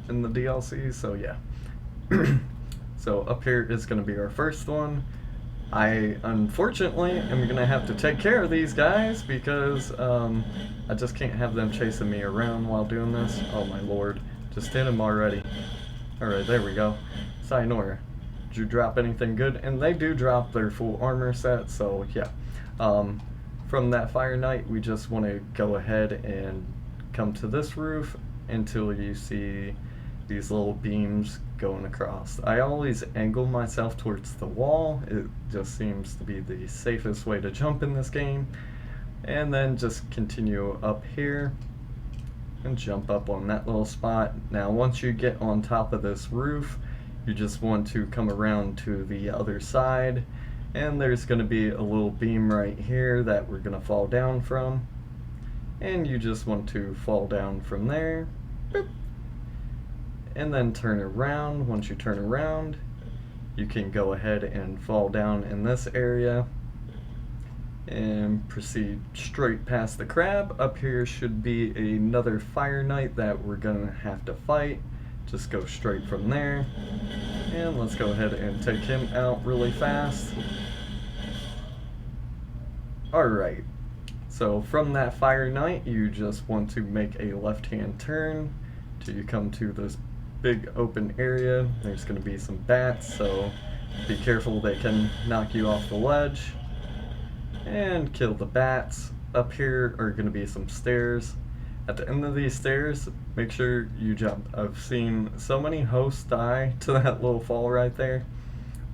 the DLC, so yeah. So up here is going to be our first one. I unfortunately am going to have to take care of these guys because I just can't have them chasing me around while doing this. Oh my lord, just hit him already. Alright, there we go. Sayonara. Did you drop anything good? And they do drop their full armor set, so yeah. From that Fire Knight, we just want to go ahead and come to this roof until you see these little beams going across. I always angle myself towards the wall. It just seems to be the safest way to jump in this game. And then just continue up here and jump up on that little spot. Now once you get on top of this roof, you just want to come around to the other side, and there's going to be a little beam right here that we're going to fall down from, and you just want to fall down from there. Boop. And then turn around. Once you turn around, you can go ahead and fall down in this area and proceed straight past the crab. Up here should be another Fire Knight that we're gonna have to fight. Just go straight from there, and let's go ahead and take him out really fast. Alright, so from that Fire Knight, you just want to make a left-hand turn till you come to this big open area. There's going to be some bats, so be careful, they can knock you off the ledge. And kill the bats. Up here are going to be some stairs. At the end of these stairs, make sure you jump. I've seen so many hosts die to that little fall right there.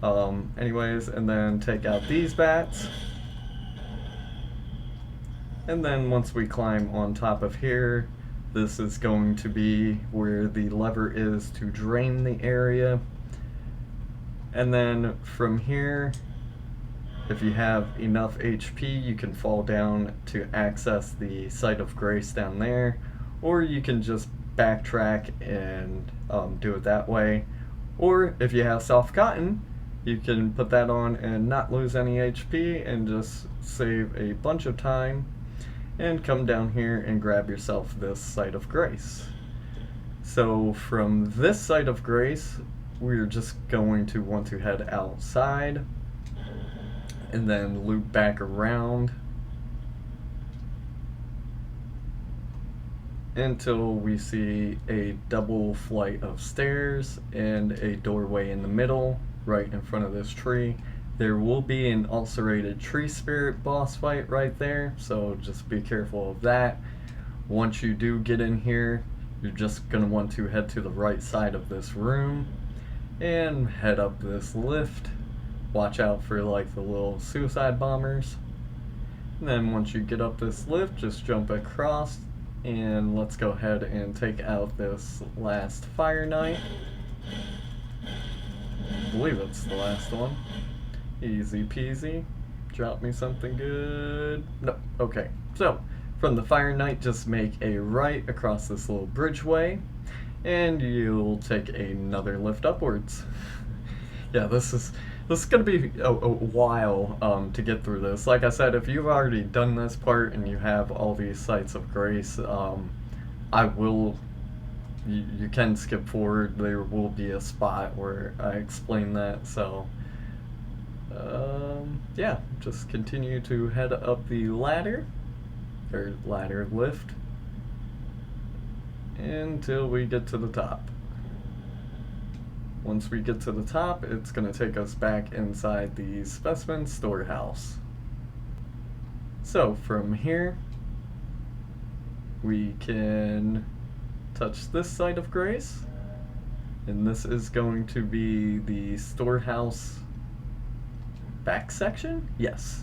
Anyways, and then take out these bats. And then once we climb on top of here, this is going to be where the lever is to drain the area. And then from here, if you have enough HP, you can fall down to access the Site of Grace down there, or you can just backtrack and do it that way. Or if you have soft cotton, you can put that on and not lose any HP and just save a bunch of time and come down here and grab yourself this Site of Grace. So from this Site of Grace, we're just going to want to head outside and then loop back around until we see a double flight of stairs and a doorway in the middle right in front of this tree. There will be an ulcerated tree spirit boss fight right there, so just be careful of that. Once you do get in here, you're just going to want to head to the right side of this room and head up this lift. Watch out for like the little suicide bombers. And then once you get up this lift, just jump across, and let's go ahead and take out this last Fire Knight. I believe it's the last one. Easy peasy. Drop me something good. No, okay. So, from the Fire Knight, just make a right across this little bridgeway, and you'll take another lift upwards. Yeah, this is going to be a while to get through this. Like I said, if you've already done this part and you have all these Sites of Grace, you can skip forward. There will be a spot where I explain that, so yeah, just continue to head up the ladder, or ladder lift, until we get to the top. Once we get to the top, it's going to take us back inside the specimen storehouse. So from here, we can touch this Site of Grace, and this is going to be the storehouse back section? Yes.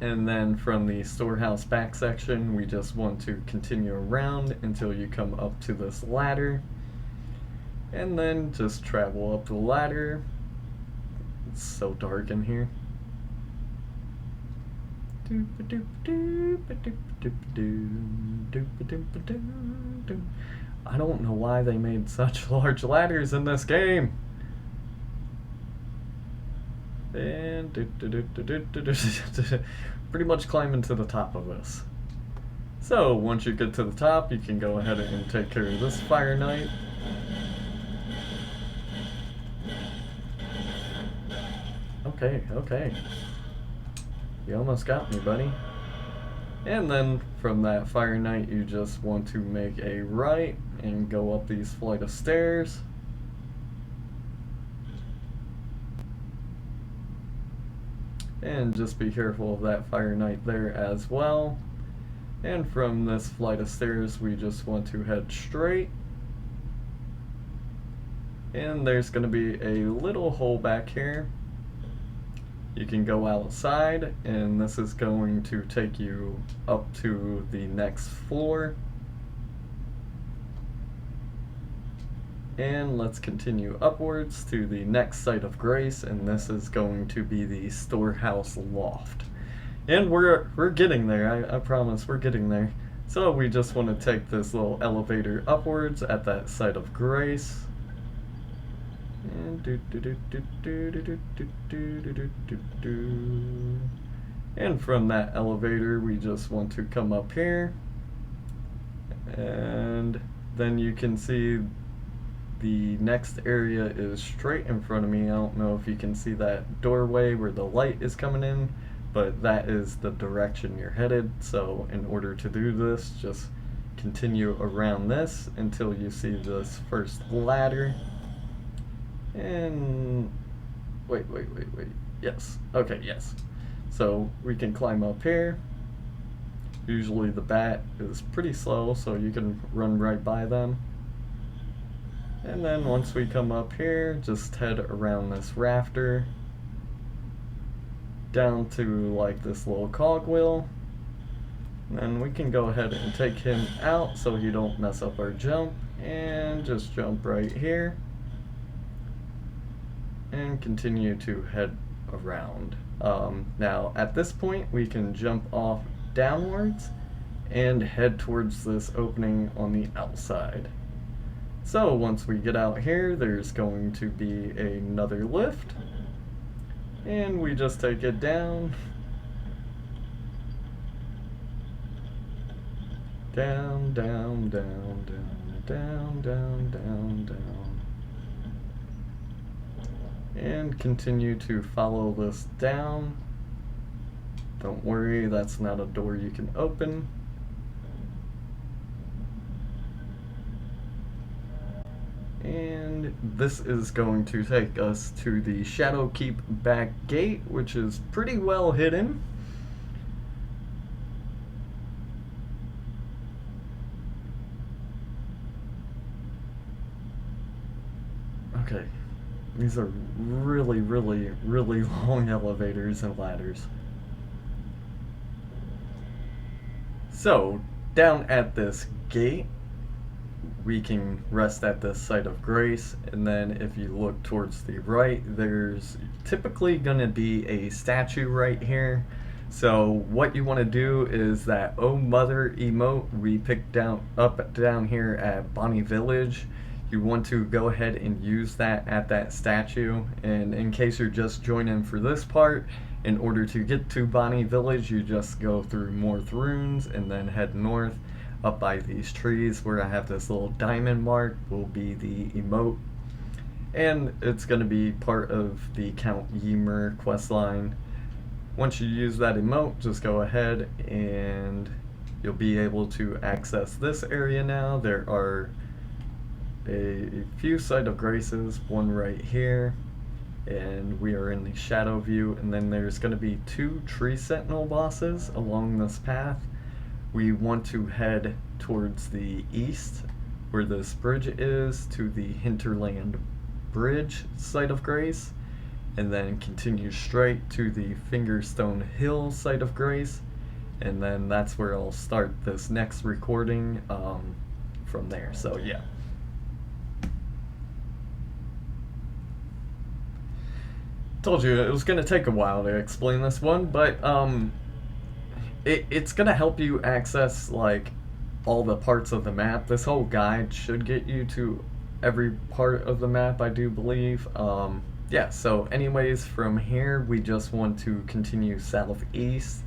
And then from the storehouse back section, we just want to continue around until you come up to this ladder, and then just travel up the ladder. It's so dark in here. I don't know why they made such large ladders in this game. And pretty much climbing to the top of this. So once you get to the top, you can go ahead and take care of this Fire Knight. Okay, okay. You almost got me, buddy. And then from that Fire Knight, you just want to make a right and go up these flight of stairs. And just be careful of that Fire Knight there as well. And from this flight of stairs, we just want to head straight. And there's going to be a little hole back here. You can go outside, and this is going to take you up to the next floor. And let's continue upwards to the next site of grace, and this is going to be the storehouse loft. And we're getting there, I promise we're getting there. So we just want to take this little elevator upwards at that site of grace. And from that elevator, we just want to come up here. And then you can see the next area is straight in front of me. I don't know if you can see that doorway where the light is coming in, but that is the direction you're headed. So in order to do this, just continue around this until you see this first ladder. And wait. Yes. Okay, yes. So we can climb up here. Usually the bat is pretty slow, so you can run right by them. And then once we come up here, just head around this rafter down to like this little cogwheel. And then we can go ahead and take him out so he don't mess up our jump. And just jump right here. And continue to head around. Now at this point we can jump off downwards and head towards this opening on the outside. So once we get out here, there's going to be another lift, and we just take it down, down, down, down, down, down, down, down, down. And continue to follow this down. Don't worry, that's not a door you can open. And this is going to take us to the Shadowkeep back gate, which is pretty well hidden. Okay. These are really, really, really long elevators and ladders. So, down at this gate, we can rest at this site of grace, and then if you look towards the right, there's typically going to be a statue right here. So what you want to do is that Oh Mother emote we picked up down here at Bonnie Village. You want to go ahead and use that at that statue. And in case you're just joining for this part, in order to get to Bonnie Village, you just go through Morth Runes and then head north up by these trees where I have this little diamond mark will be the emote. And it's going to be part of the Count Ymir questline. Once you use that emote, just go ahead and you'll be able to access this area now. There are a few site of graces, one right here, and we are in the shadow view, and then there's going to be 2 tree sentinel bosses along this path. We want to head towards the east where this bridge is to the Hinterland bridge site of grace, and then continue straight to the Fingerstone Hill site of grace, and then that's where I'll start this next recording from there. So yeah. Told you it was going to take a while to explain this one, but it's gonna help you access like all the parts of the map. This whole guide should get you to every part of the map, I do believe. Yeah, so anyways, from here we just want to continue southeast.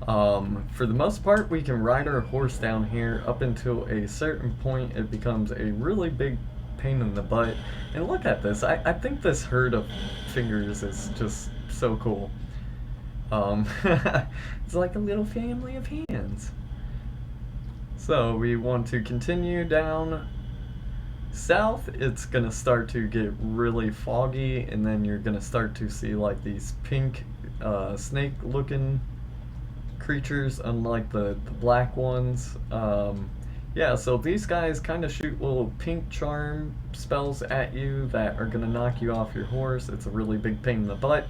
For the most part, we can ride our horse down here up until a certain point. It becomes a really big pain in the butt. And look at this. I think this herd of fingers is just so cool. It's like a little family of hands. So we want to continue down south. It's gonna start to get really foggy, and then you're gonna start to see like these pink snake looking creatures, unlike the black ones. Yeah, so these guys kind of shoot little pink charm spells at you that are gonna knock you off your horse. It's a really big pain in the butt.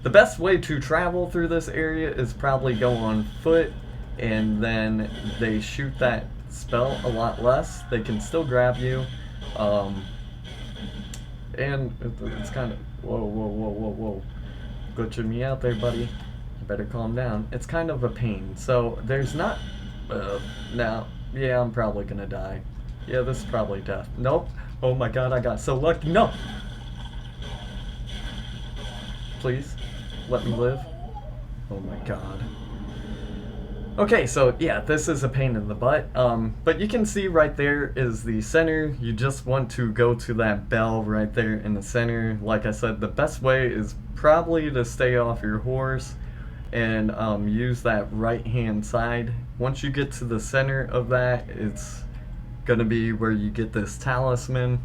The best way to travel through this area is probably go on foot, and then they shoot that spell a lot less. They can still grab you, and it's kind of whoa, glitching me out there, buddy. You better calm down. It's kind of a pain. So there's not now. Yeah, I'm probably gonna die. Yeah, this is probably death. Nope. Oh my god, I got so lucky. No. Please let me live. Oh my god. Okay, so yeah, this is a pain in the butt. But you can see right there is the center. You just want to go to that bell right there in the center. Like I said, the best way is probably to stay off your horse and use that right hand side. Once you get to the center of that, it's gonna be where you get this talisman.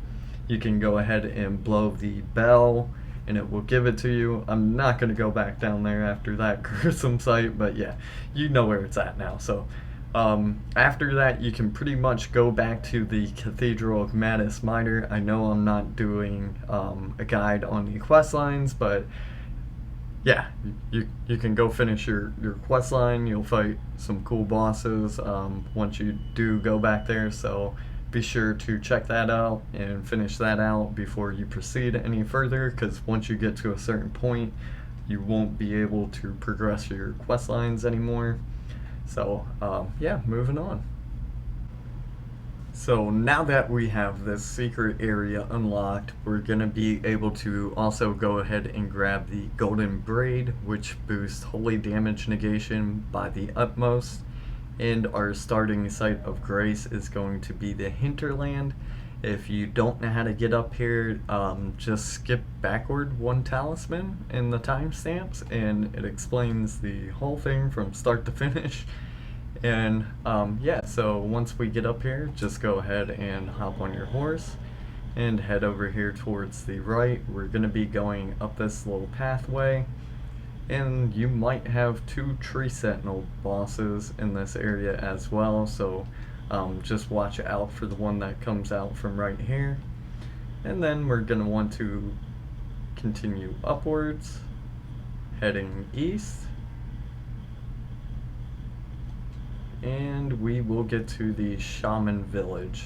You can go ahead and blow the bell and it will give it to you. I'm not gonna go back down there after that gruesome sight, but yeah, you know where it's at now. So after that, you can pretty much go back to the Cathedral of Madness Minor. I know I'm not doing a guide on the quest lines, but yeah, you can go finish your quest line. You'll fight some cool bosses once you do go back there, so be sure to check that out and finish that out before you proceed any further, because once you get to a certain point, you won't be able to progress your quest lines anymore. So yeah, moving on. So now that we have this secret area unlocked, we're going to be able to also go ahead and grab the Golden Braid, which boosts holy damage negation by the utmost. And our starting site of grace is going to be the Hinterland. If you don't know how to get up here, just skip backward one talisman in the timestamps, and it explains the whole thing from start to finish. And yeah, so once we get up here, just go ahead and hop on your horse and head over here towards the right. We're going to be going up this little pathway, and you might have 2 tree sentinel bosses in this area as well, so just watch out for the one that comes out from right here. And then we're going to want to continue upwards, heading east. And we will get to the Shaman Village.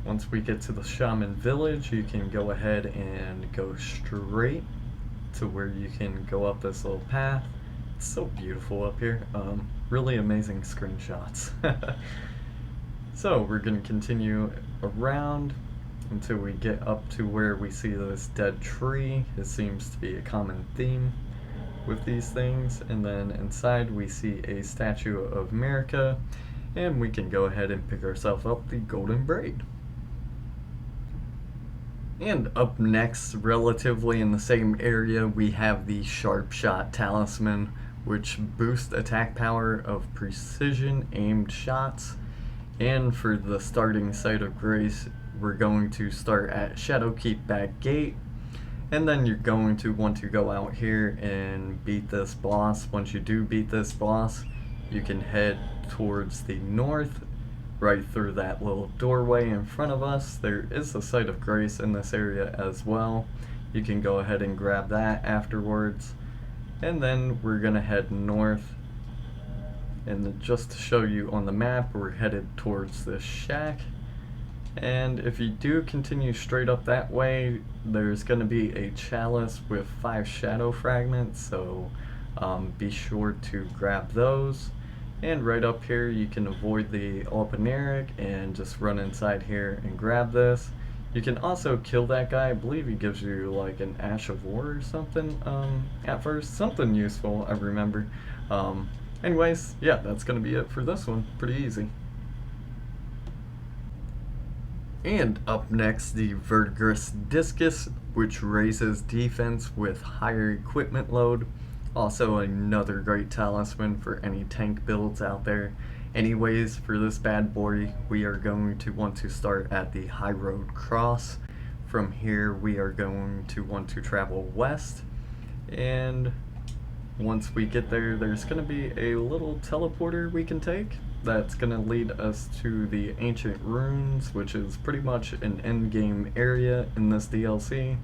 Once we get to the Shaman Village, you can go ahead and go straight to where you can go up this little path. It's so beautiful up here. Really amazing screenshots. So we're going to continue around until we get up to where we see this dead tree. It seems to be a common theme with these things, and then inside we see a statue of America, and we can go ahead and pick ourselves up the Golden Braid. And up next, relatively in the same area, we have the Sharpshot Talisman, which boosts attack power of precision aimed shots. And for the starting site of grace, we're going to start at Shadowkeep Back Gate. And then you're going to want to go out here and beat this boss. Once you do beat this boss, you can head towards the north, right through that little doorway in front of us. There is a site of grace in this area as well. You can go ahead and grab that afterwards. And then we're going to head north. And just to show you on the map, we're headed towards this shack. And if you do continue straight up that way, there's going to be a chalice with 5 shadow fragments, so be sure to grab those. And right up here you can avoid the Alpeneric and just run inside here and grab this. You can also kill that guy. I believe he gives you like an Ash of War or something at first. Something useful, I remember. Anyways, yeah, that's going to be it for this one. Pretty easy. And up next, the Verdigris Discus, which raises defense with higher equipment load. Also another great talisman for any tank builds out there. Anyways, for this bad boy, we are going to want to start at the High Road Cross. From here, we are going to want to travel west. And once we get there, there's going to be a little teleporter we can take. That's going to lead us to the Ancient Runes, which is pretty much an endgame area in this DLC.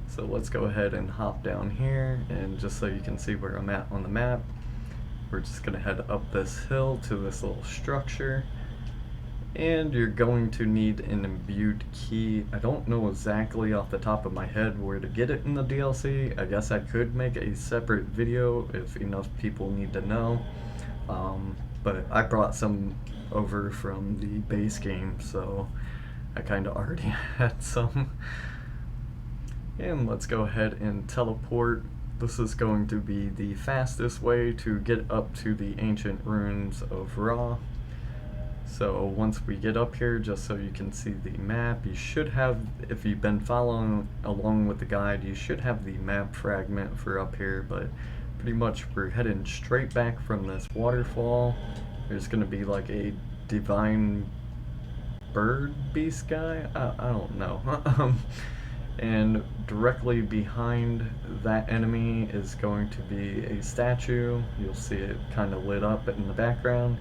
So let's go ahead and hop down here, and just so you can see where I'm at on the map, we're just going to head up this hill to this little structure. And you're going to need an imbued key. I don't know exactly off the top of my head where to get it in the DLC. I guess I could make a separate video if enough people need to know. But I brought some over from the base game, so I kind of already had some. And let's go ahead and teleport. This is going to be the fastest way to get up to the Ancient Runes of Rauh. So once we get up here, just so you can see the map, you should have, if you've been following along with the guide, you should have the map fragment for up here, but pretty much we're heading straight back from this waterfall. There's going to be like a divine bird beast guy? I don't know. And directly behind that enemy is going to be a statue. You'll see it kind of lit up in the background.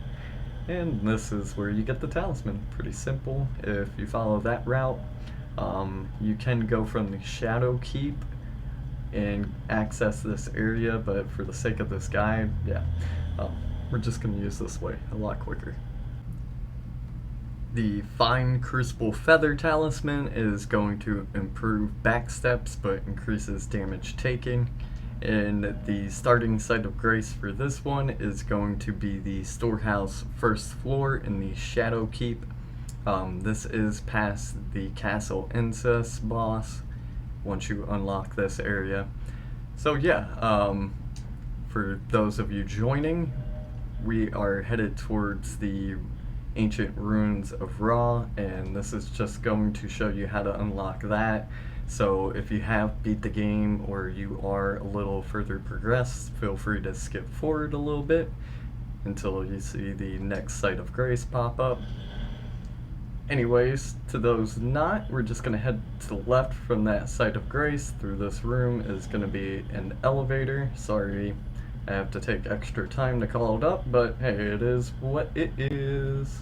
And this is where you get the talisman. Pretty simple. If you follow that route, you can go from the Shadow Keep and access this area, but for the sake of this guide, yeah, we're just going to use this way a lot quicker. The Fine Crucible Feather Talisman is going to improve backsteps but increases damage taken. And the starting site of grace for this one is going to be the storehouse first floor in the Shadow Keep. This is past the Castle Incest boss once you unlock this area. So yeah, for those of you joining, we are headed towards the Ancient Runes of Rauh, and this is just going to show you how to unlock that. So if you have beat the game or you are a little further progressed, feel free to skip forward a little bit until you see the next site of grace pop up. Anyways, to those not, we're just going to head to the left from that site of grace. Through this room is going to be an elevator. Sorry, I have to take extra time to call it up, but hey, it is what it is.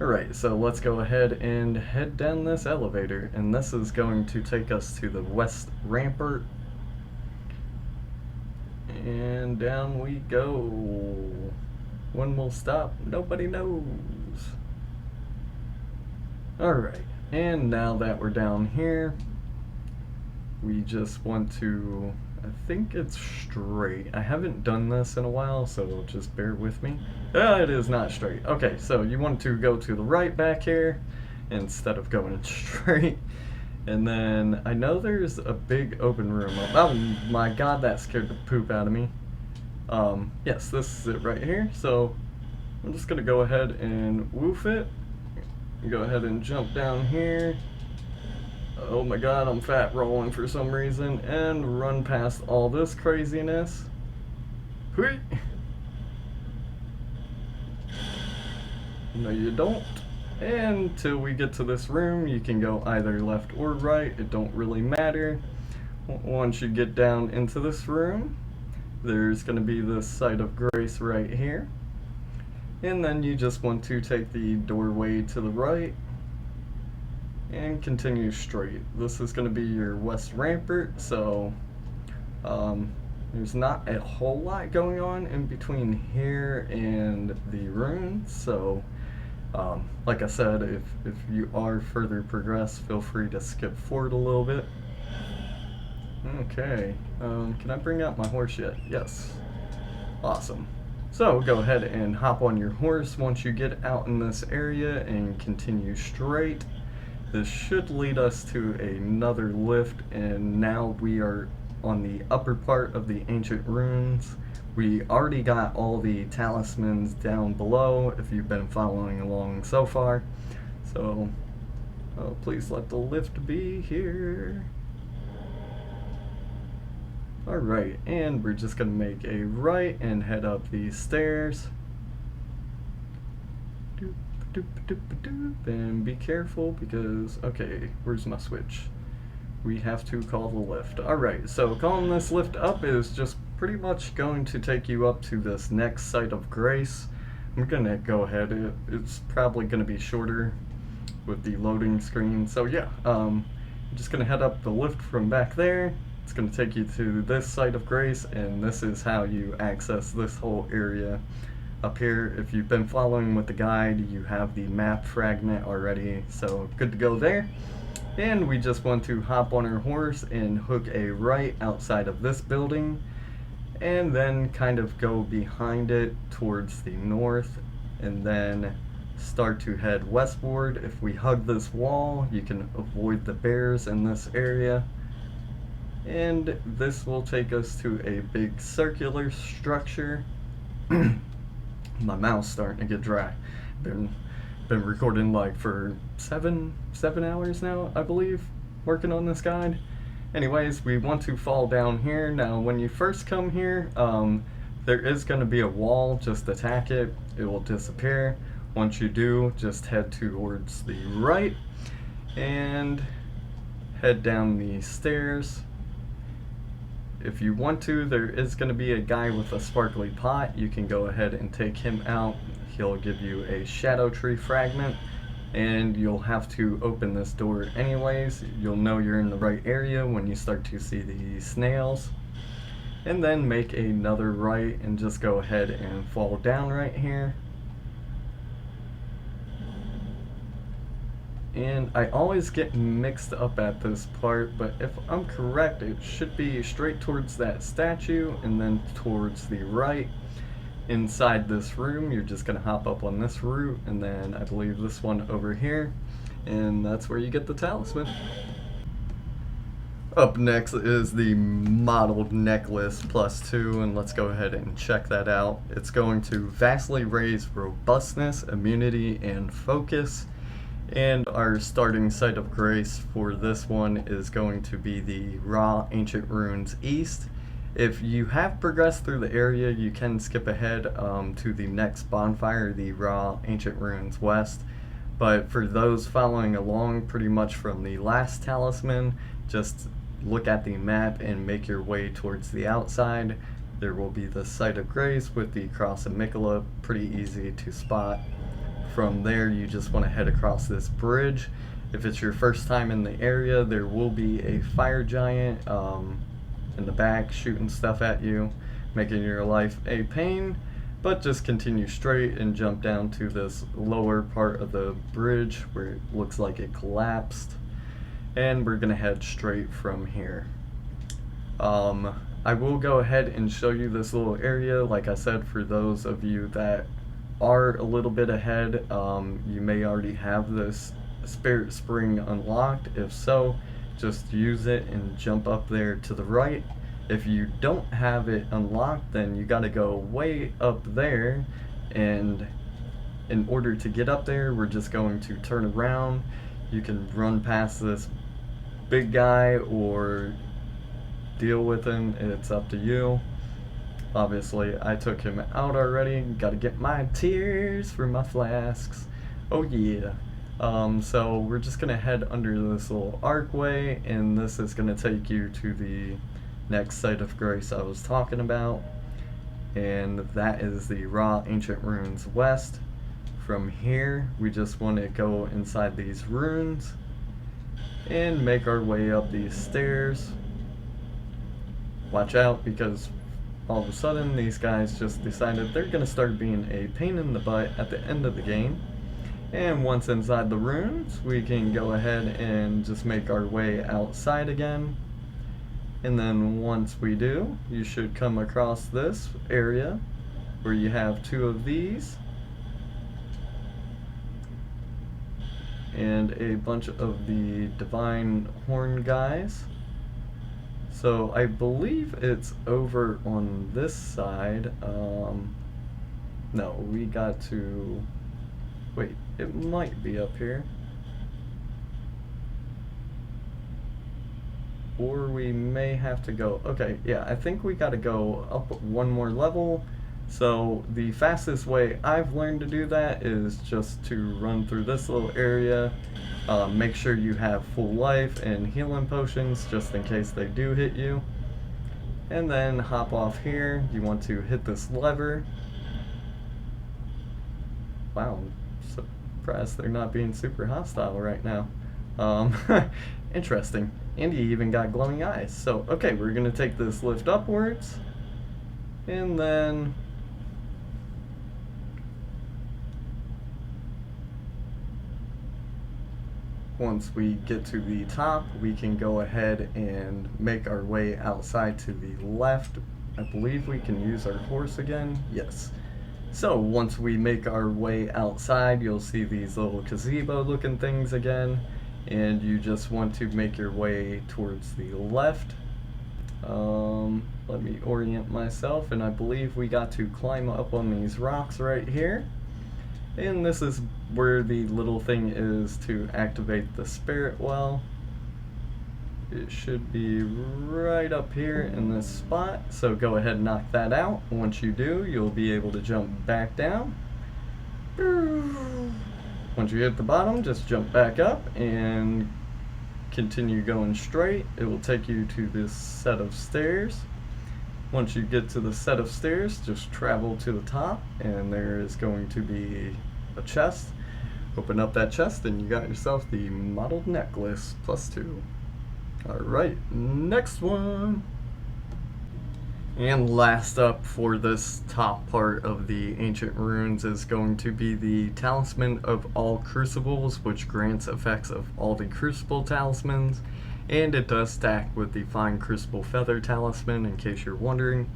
Alright, so let's go ahead and head down this elevator, and this is going to take us to the West Rampart. And down we go. When we'll stop, nobody knows. Alright, and now that we're down here, we just want to, I think it's straight. I haven't done this in a while, so just bear with me. It is not straight. Okay, so you want to go to the right back here instead of going straight. And then I know there's a big open room. Oh my god, that scared the poop out of me. Yes, this is it right here. So I'm just gonna go ahead and woof it. Go ahead and jump down here. Oh my god, I'm fat rolling for some reason, and run past all this craziness. Hui! No, you don't. And till we get to this room, you can go either left or right. It don't really matter. Once you get down into this room, there's going to be this site of grace right here. And then you just want to take the doorway to the right and continue straight. This is going to be your West Rampart, so there's not a whole lot going on in between here and the ruins. So like I said, if you are further progressed, feel free to skip forward a little bit. Okay, can I bring out my horse yet? Yes. Awesome. So go ahead and hop on your horse once you get out in this area and continue straight. This should lead us to another lift, and now we are on the upper part of the ancient ruins. We already got all the talismans down below if you've been following along so far. So, oh, please let the lift be here. Alright, and we're just going to make a right and head up these stairs. And be careful because, okay, where's my switch? We have to call the lift. Alright, so calling this lift up is just pretty much going to take you up to this next site of grace. I'm gonna go ahead, it's probably gonna be shorter with the loading screen. So yeah, I'm just gonna head up the lift from back there. It's gonna take you to this site of grace, and this is how you access this whole area. Up here, if you've been following with the guide, you have the map fragment already, so good to go there. And we just want to hop on our horse and hook a right outside of this building, and then kind of go behind it towards the north, and then start to head westward. If we hug this wall, you can avoid the bears in this area. And this will take us to a big circular structure. My mouth's starting to get dry. Been recording like for seven hours now, I believe, working on this guide. Anyways, we want to fall down here. Now, when you first come here, there is going to be a wall. Just attack it. It will disappear. Once you do, just head towards the right and head down the stairs. If you want to, there is going to be a guy with a sparkly pot. You can go ahead and take him out. He'll give you a shadow tree fragment, and you'll have to open this door anyways. You'll know you're in the right area when you start to see the snails. And then make another right and just go ahead and fall down right here. And I always get mixed up at this part, but if I'm correct, it should be straight towards that statue and then towards the right. Inside this room, you're just going to hop up on this route, and then I believe this one over here, and that's where you get the talisman. Up next is the Mottled Necklace +2, and let's go ahead and check that out. It's going to vastly raise robustness, immunity, and focus. And our starting site of grace for this one is going to be the Rauh Ancient Ruins East. If you have progressed through the area, you can skip ahead to the next bonfire, the Rauh Ancient Ruins West. But for those following along pretty much from the last talisman, just look at the map and make your way towards the outside. There will be the site of grace with the Cross of Mikola, pretty easy to spot. From there, you just want to head across this bridge. If it's your first time in the area, there will be a fire giant in the back shooting stuff at you, making your life a pain. But just continue straight and jump down to this lower part of the bridge where it looks like it collapsed. And we're going to head straight from here. I will go ahead and show you this little area. Like I said, for those of you that are a little bit ahead, you may already have this Spirit Spring unlocked. If so, just use it and jump up there to the right. If you don't have it unlocked, then you got to go way up there, and in order to get up there, we're just going to turn around. You can run past this big guy or deal with him, it's up to you. Obviously, I took him out already. Gotta get my tears for my flasks. Oh yeah. So we're just gonna head under this little archway, and this is gonna take you to the next site of grace I was talking about. And that is the Rauh Ancient Ruins West. From here, we just want to go inside these ruins and make our way up these stairs. Watch out, because all of a sudden these guys just decided they're going to start being a pain in the butt at the end of the game. And once inside the ruins, we can go ahead and just make our way outside again. And then once we do, you should come across this area where you have 2 of these and a bunch of the Divine Horn guys. So I believe it's over on this side. No, we got to... Wait, it might be up here. Or we may have to go... Okay, yeah, I think we got to go up 1 more level. So the fastest way I've learned to do that is just to run through this little area. Make sure you have full life and healing potions just in case they do hit you. And then hop off here. You want to hit this lever. Wow, I'm surprised they're not being super hostile right now. Interesting. And he even got glowing eyes. So, okay, we're going to take this lift upwards. And then... once we get to the top, we can go ahead and make our way outside to the left. I believe we can use our horse again. Yes. So once we make our way outside, you'll see these little gazebo looking things again. And you just want to make your way towards the left. Let me orient myself, and I believe we got to climb up on these rocks right here. And this is where the little thing is to activate the spirit well. It should be right up here in this spot, so go ahead and knock that out. Once you do, you'll be able to jump back down. Once you hit the bottom, just jump back up and continue going straight. It will take you to this set of stairs. Once you get to the set of stairs, just travel to the top, and there is going to be a chest. Open up that chest, and you got yourself the Mottled Necklace +2. Alright, next one. And last up for this top part of the Ancient Runes is going to be the Talisman of All Crucibles, which grants effects of all the Crucible talismans. And it does stack with the Fine Crucible Feather Talisman, in case you're wondering.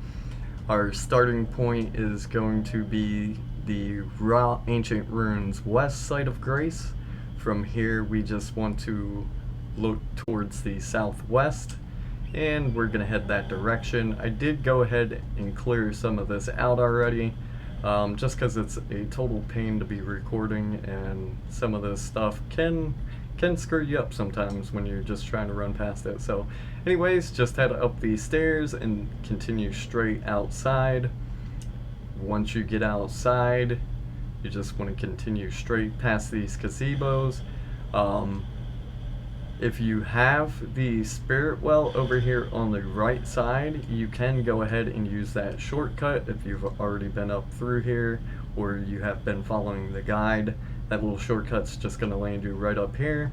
Our starting point is going to be the Rauh Ancient Runes West Site of Grace. From here, we just want to look towards the southwest, and we're going to head that direction. I did go ahead and clear some of this out already, just because it's a total pain to be recording, and some of this stuff can screw you up sometimes when you're just trying to run past it. So anyways, just head up these stairs and continue straight outside. Once you get outside, you just want to continue straight past these gazebos. If you have the spirit well over here on the right side, you can go ahead and use that shortcut if you've already been up through here, or you have been following the guide. That little shortcut's just going to land you right up here.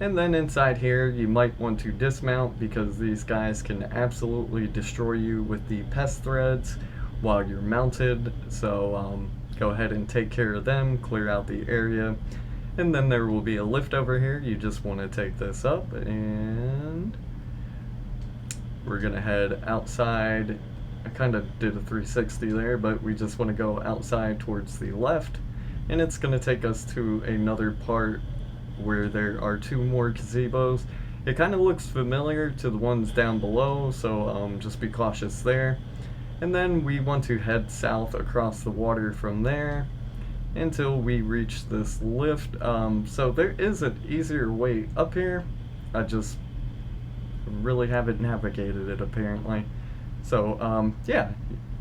And then inside here, you might want to dismount, because these guys can absolutely destroy you with the pest threads while you're mounted. So go ahead and take care of them, clear out the area. And then there will be a lift over here. You just want to take this up, and we're going to head outside. I kind of did a 360 there, but we just want to go outside towards the left. And it's going to take us to another part where there are 2 more gazebos. It kind of looks familiar to the ones down below, so just be cautious there. And then we want to head south across the water from there until we reach this lift. So there is an easier way up here. I just really haven't navigated it apparently. So yeah,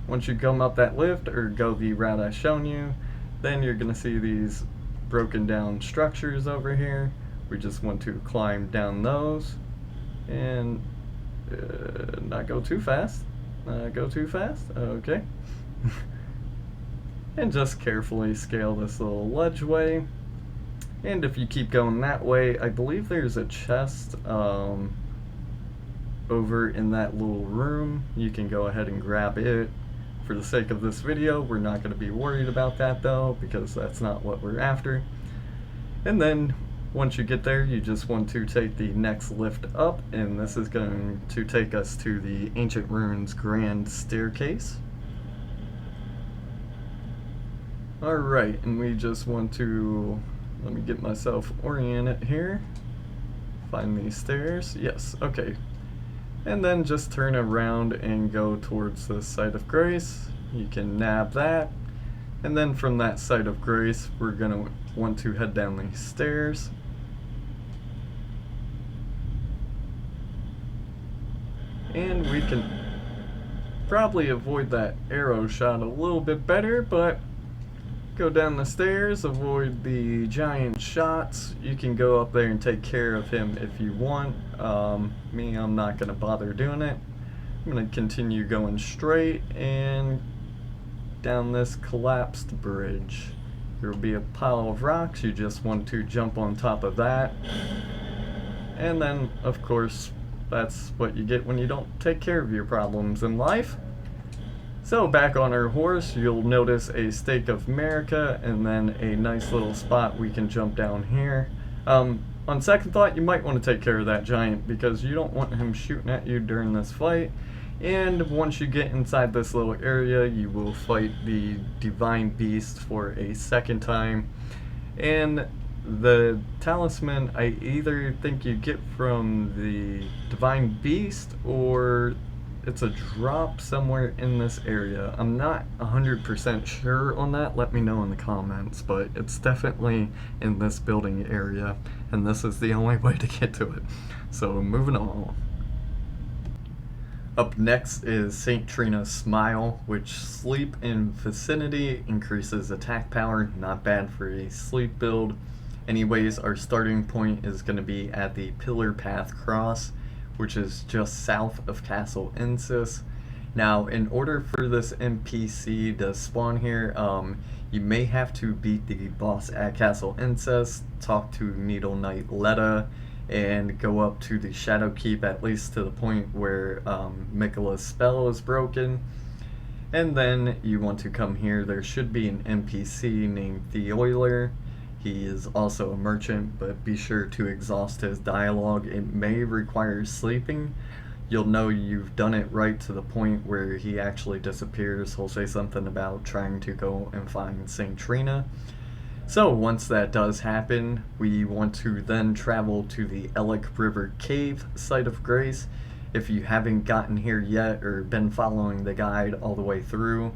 once you come up that lift or go the route I've shown you, then you're gonna see these broken down structures over here. We just want to climb down those and not go too fast. Go too fast, okay. And just carefully scale this little ledgeway. And if you keep going that way, I believe there's a chest over in that little room. You can go ahead and grab it. For the sake of this video, we're not going to be worried about that though, because that's not what we're after. And then once you get there, you just want to take the next lift up, and this is going to take us to the Ancient Runes Grand Staircase. Alright, and we just want to, let me get myself oriented here. Find these stairs. Yes, okay. And then just turn around and go towards the Site of Grace. You can nab that. And then from that Site of Grace, we're going to want to head down these stairs. And we can probably avoid that arrow shot a little bit better, but go down the stairs, avoid the giant shots. You can go up there and take care of him if you want. Me, I'm not going to bother doing it. I'm going to continue going straight and down this collapsed bridge. There will be a pile of rocks. You just want to jump on top of that. And then, of course, that's what you get when you don't take care of your problems in life. So back on our horse, you'll notice a Stake of America and then a nice little spot we can jump down here. On second thought, you might want to take care of that giant because you don't want him shooting at you during this fight. And once you get inside this little area, you will fight the Divine Beast for a second time. And the talisman, I either think you get from the Divine Beast or it's a drop somewhere in this area. I'm not 100% sure on that. Let me know in the comments, but it's definitely in this building area, and this is the only way to get to it. So moving on. Up next is St. Trina's Smile, which sleep in vicinity increases attack power. Not bad for a sleep build. Anyways, our starting point is going to be at the Pillar Path Cross, which is just south of Castle Insis. Now, in order for this NPC to spawn here, you may have to beat the boss at Castle Insis, talk to Needle Knight Letta, and go up to the Shadow Keep, at least to the point where Mikola's spell is broken. And then you want to come here. There should be an NPC named Thioller. He is also a merchant, but be sure to exhaust his dialogue. It may require sleeping. You'll know you've done it right to the point where he actually disappears. He'll say something about trying to go and find St. Trina. So once that does happen, we want to then travel to the Elec River Cave Site of Grace. If you haven't gotten here yet or been following the guide all the way through,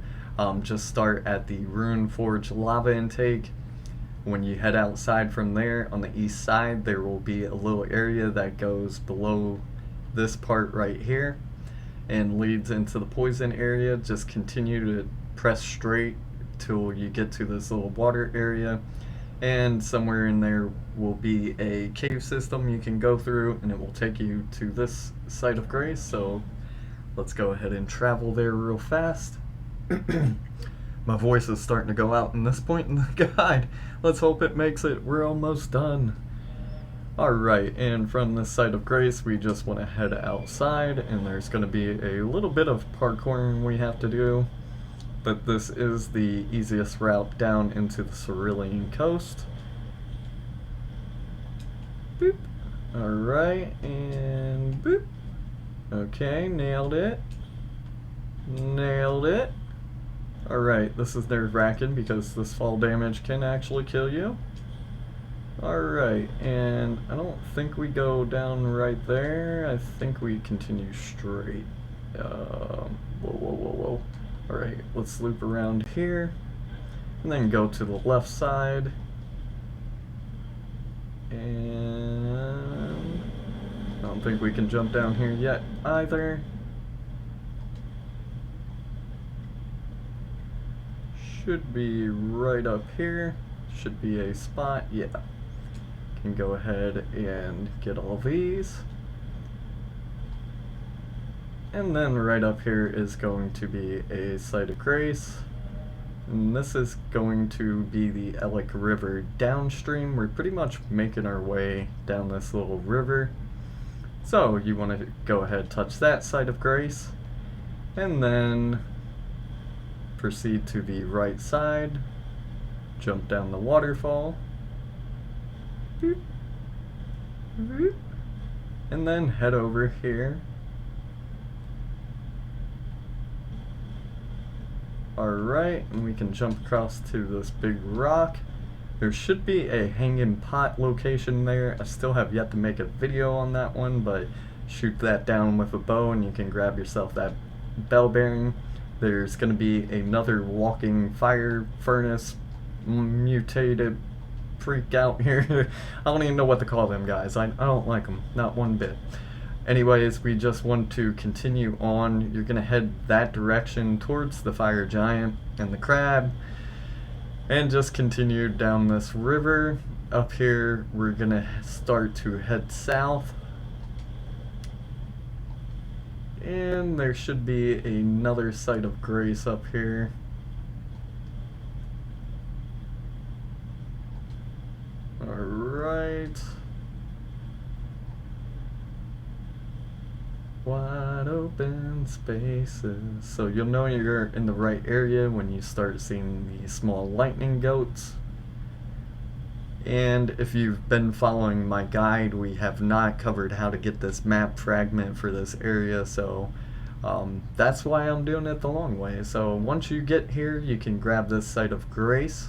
just start at the Rune Forge lava intake. When you head outside from there, on the east side, there will be a little area that goes below this part right here and leads into the poison area. Just continue to press straight till you get to this little water area, and somewhere in there will be a cave system you can go through, and it will take you to this Site of Grace. So let's go ahead and travel there real fast. My voice is starting to go out in this point in the guide. Let's hope it makes it. We're almost done. Alright, and from this Site of Grace, we just want to head outside, and there's going to be a little bit of parkouring we have to do, but this is the easiest route down into the Cerulean coast. Boop. Alright, and boop. Okay, nailed it. Nailed it. Alright, this is nerve-wracking because this fall damage can actually kill you. Alright, and I don't think we go down right there. I think we continue straight. Whoa. Alright, let's loop around here. And then go to the left side. And I don't think we can jump down here yet either. Should be right up here. Should be a spot. Yeah. Can go ahead and get all these. And then right up here is going to be a Site of Grace. And this is going to be the Elec River downstream. We're pretty much making our way down this little river. So you want to go ahead, touch that Site of Grace, and then proceed to the right side, jump down the waterfall, and then head over here. Alright, and we can jump across to this big rock. There should be a hanging pot location there. I still have yet to make a video on that one, but shoot that down with a bow and you can grab yourself that bell bearing. There's going to be another walking fire furnace mutated freak out here. I don't even know what to call them, guys. I don't like them, not one bit. Anyways, we just want to continue on. You're going to head that direction towards the fire giant and the crab, and just continue down this river. Up here, we're going to start to head south. And there should be another site of grace up here. Alright. Wide open spaces. So you'll know you're in the right area when you start seeing the small lightning goats. And if you've been following my guide, we have not covered how to get this map fragment for this area, so that's why I'm doing it the long way. So once you get here, you can grab this site of grace,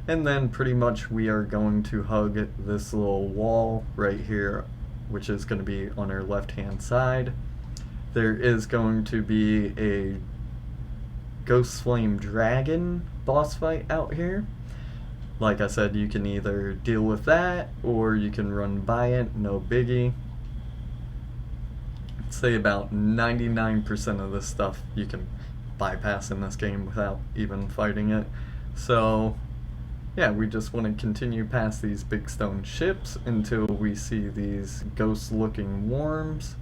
and then pretty much we are going to hug this little wall right here, which is going to be on our left hand side. There is going to be a Ghost Flame Dragon boss fight out here. Like I said, you can either deal with that or you can run by it, no biggie. I'd say about 99% of this stuff you can bypass in this game without even fighting it. So yeah, we just want to continue past these big stone ships until we see these ghost looking worms.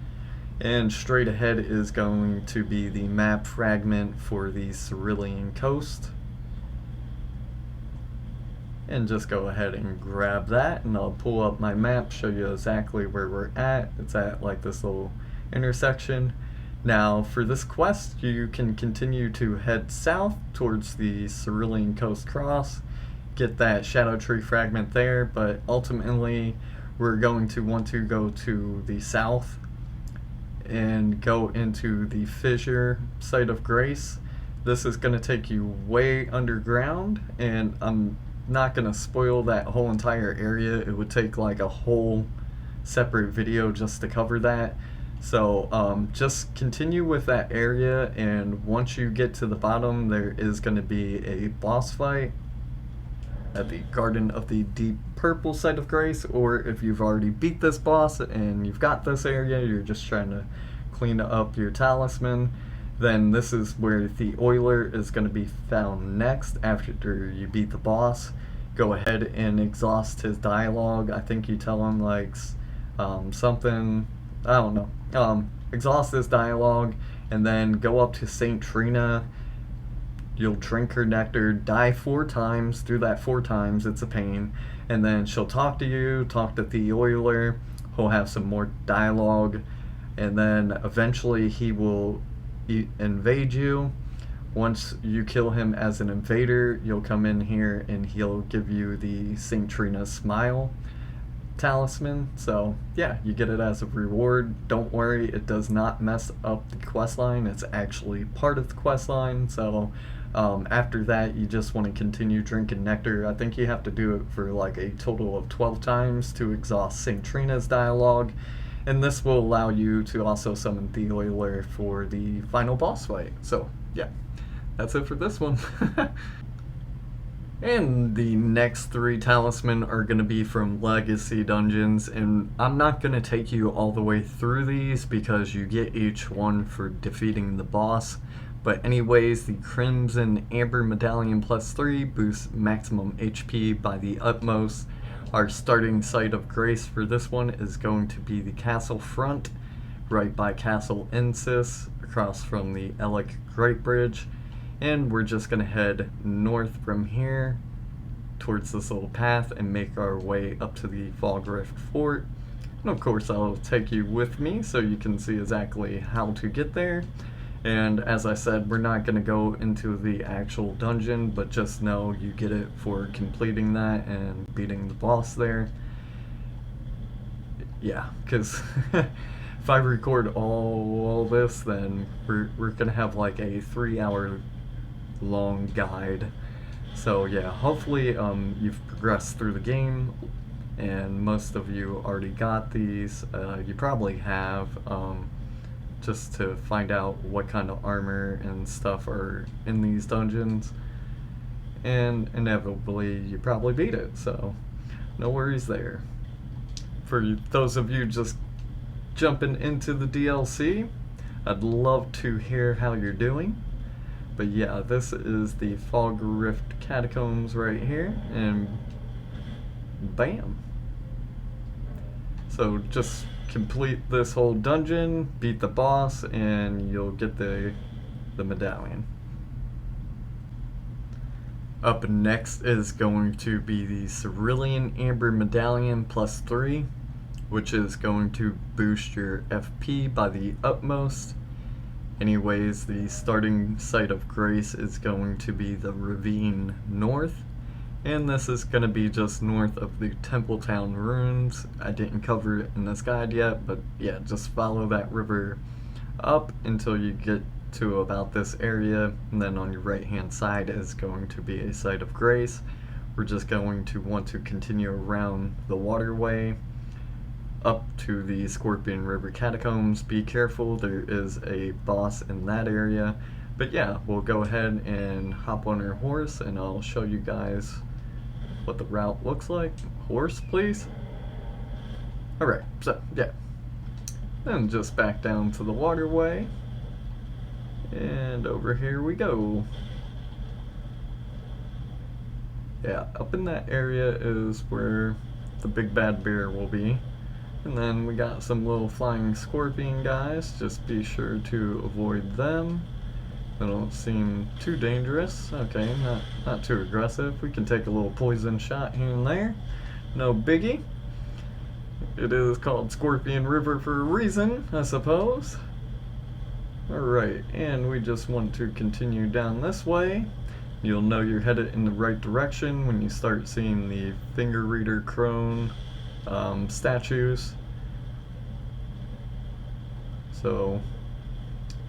And straight ahead is going to be the map fragment for the Cerulean coast. And just go ahead and grab that, and I'll pull up my map, show you exactly where we're at. It's at like this little intersection. Now for this quest, you can continue to head south towards the Cerulean Coast Cross, get that Shadow Tree fragment there, but ultimately we're going to want to go to the south and go into the Fissure Site of Grace. This is going to take you way underground, and I'm not gonna spoil that whole entire area. It would take like a whole separate video just to cover that. So just continue with that area, and once you get to the bottom, there is going to be a boss fight at the Garden of the Deep Purple Site of Grace. Or if you've already beat this boss and you've got this area, you're just trying to clean up your talisman, then this is where the Thioller is going to be found next after you beat the boss. Go ahead and exhaust his dialogue. I think you tell him like something, I don't know. Exhaust his dialogue and then go up to St. Trina. You'll drink her nectar, die 4 times, do that 4 times, it's a pain. And then she'll talk to you, talk to Thioller, he'll have some more dialogue, and then eventually he will invade you. Once you kill him as an invader, you'll come in here and he'll give you the St. Trina Smile talisman. So yeah, you get it as a reward. Don't worry, it does not mess up the questline. It's actually part of the questline. So after that, you just want to continue drinking nectar. I think you have to do it for like a total of 12 times to exhaust St. Trina's dialogue. And this will allow you to also summon Thioller for the final boss fight. So yeah, that's it for this one. And the next 3 talisman are going to be from Legacy Dungeons, and I'm not going to take you all the way through these because you get each one for defeating the boss. But anyways, the Crimson Amber Medallion +3 boosts maximum HP by the utmost. Our starting site of grace for this one is going to be the castle front, right by Castle Insis, across from the Elec Great Bridge. And we're just going to head north from here towards this little path and make our way up to the Fog Rift Fort. And of course I'll take you with me so you can see exactly how to get there. And as I said, we're not going to go into the actual dungeon, but just know you get it for completing that and beating the boss there. Yeah, because if I record all this, then we're going to have like a 3-hour long guide. So yeah, hopefully you've progressed through the game, and most of you already got these. You probably have, just to find out what kind of armor and stuff are in these dungeons. And inevitably you probably beat it, so no worries there. For those of you just jumping into the DLC, I'd love to hear how you're doing. But yeah, this is the Fog Rift Catacombs right here, and bam. So just complete this whole dungeon, beat the boss, and you'll get the medallion. Up next is going to be the Cerulean Amber Medallion +3, which is going to boost your FP by the utmost. Anyways, the starting site of grace is going to be the Ravine North, and this is going to be just north of the Templetown ruins. I didn't cover it in this guide yet, but yeah, just follow that river up until you get to about this area, and then on your right hand side is going to be a site of grace. We're just going to want to continue around the waterway up to the Scorpion River Catacombs. Be careful, there is a boss in that area. But yeah, we'll go ahead and hop on our horse and I'll show you guys what the route looks like. Horse, please. Alright, so yeah. Then just back down to the waterway. And over here we go. Yeah, up in that area is where the big bad bear will be. And then we got some little flying scorpion guys. Just be sure to avoid them. They don't seem too dangerous. Okay, not too aggressive. We can take a little poison shot here and there. No biggie. It is called Scorpion River for a reason, I suppose. Alright, and we just want to continue down this way. You'll know you're headed in the right direction when you start seeing the finger reader crone statues. So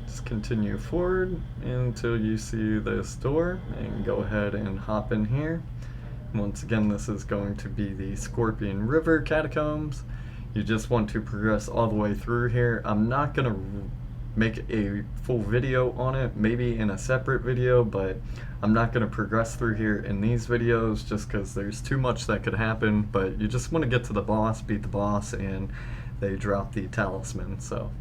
just continue forward until you see this door and go ahead and hop in here. Once again, this is going to be the Scorpion River Catacombs. You just want to progress all the way through here. I'm not going to make a full video on it, maybe in a separate video, but I'm not going to progress through here in these videos just because there's too much that could happen. But you just want to get to the boss, beat the boss, and they drop the talisman. So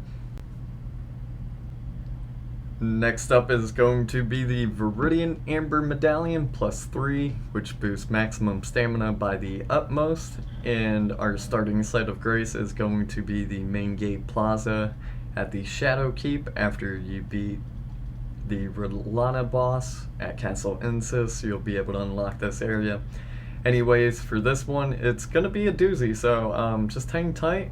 next up is going to be the Viridian Amber Medallion +3, which boosts maximum stamina by the utmost, and our starting site of grace is going to be the Main Gate Plaza at the Shadow Keep after you beat the Rellana boss at Castle Insis. You'll be able to unlock this area. Anyways, for this one, it's going to be a doozy, so just hang tight.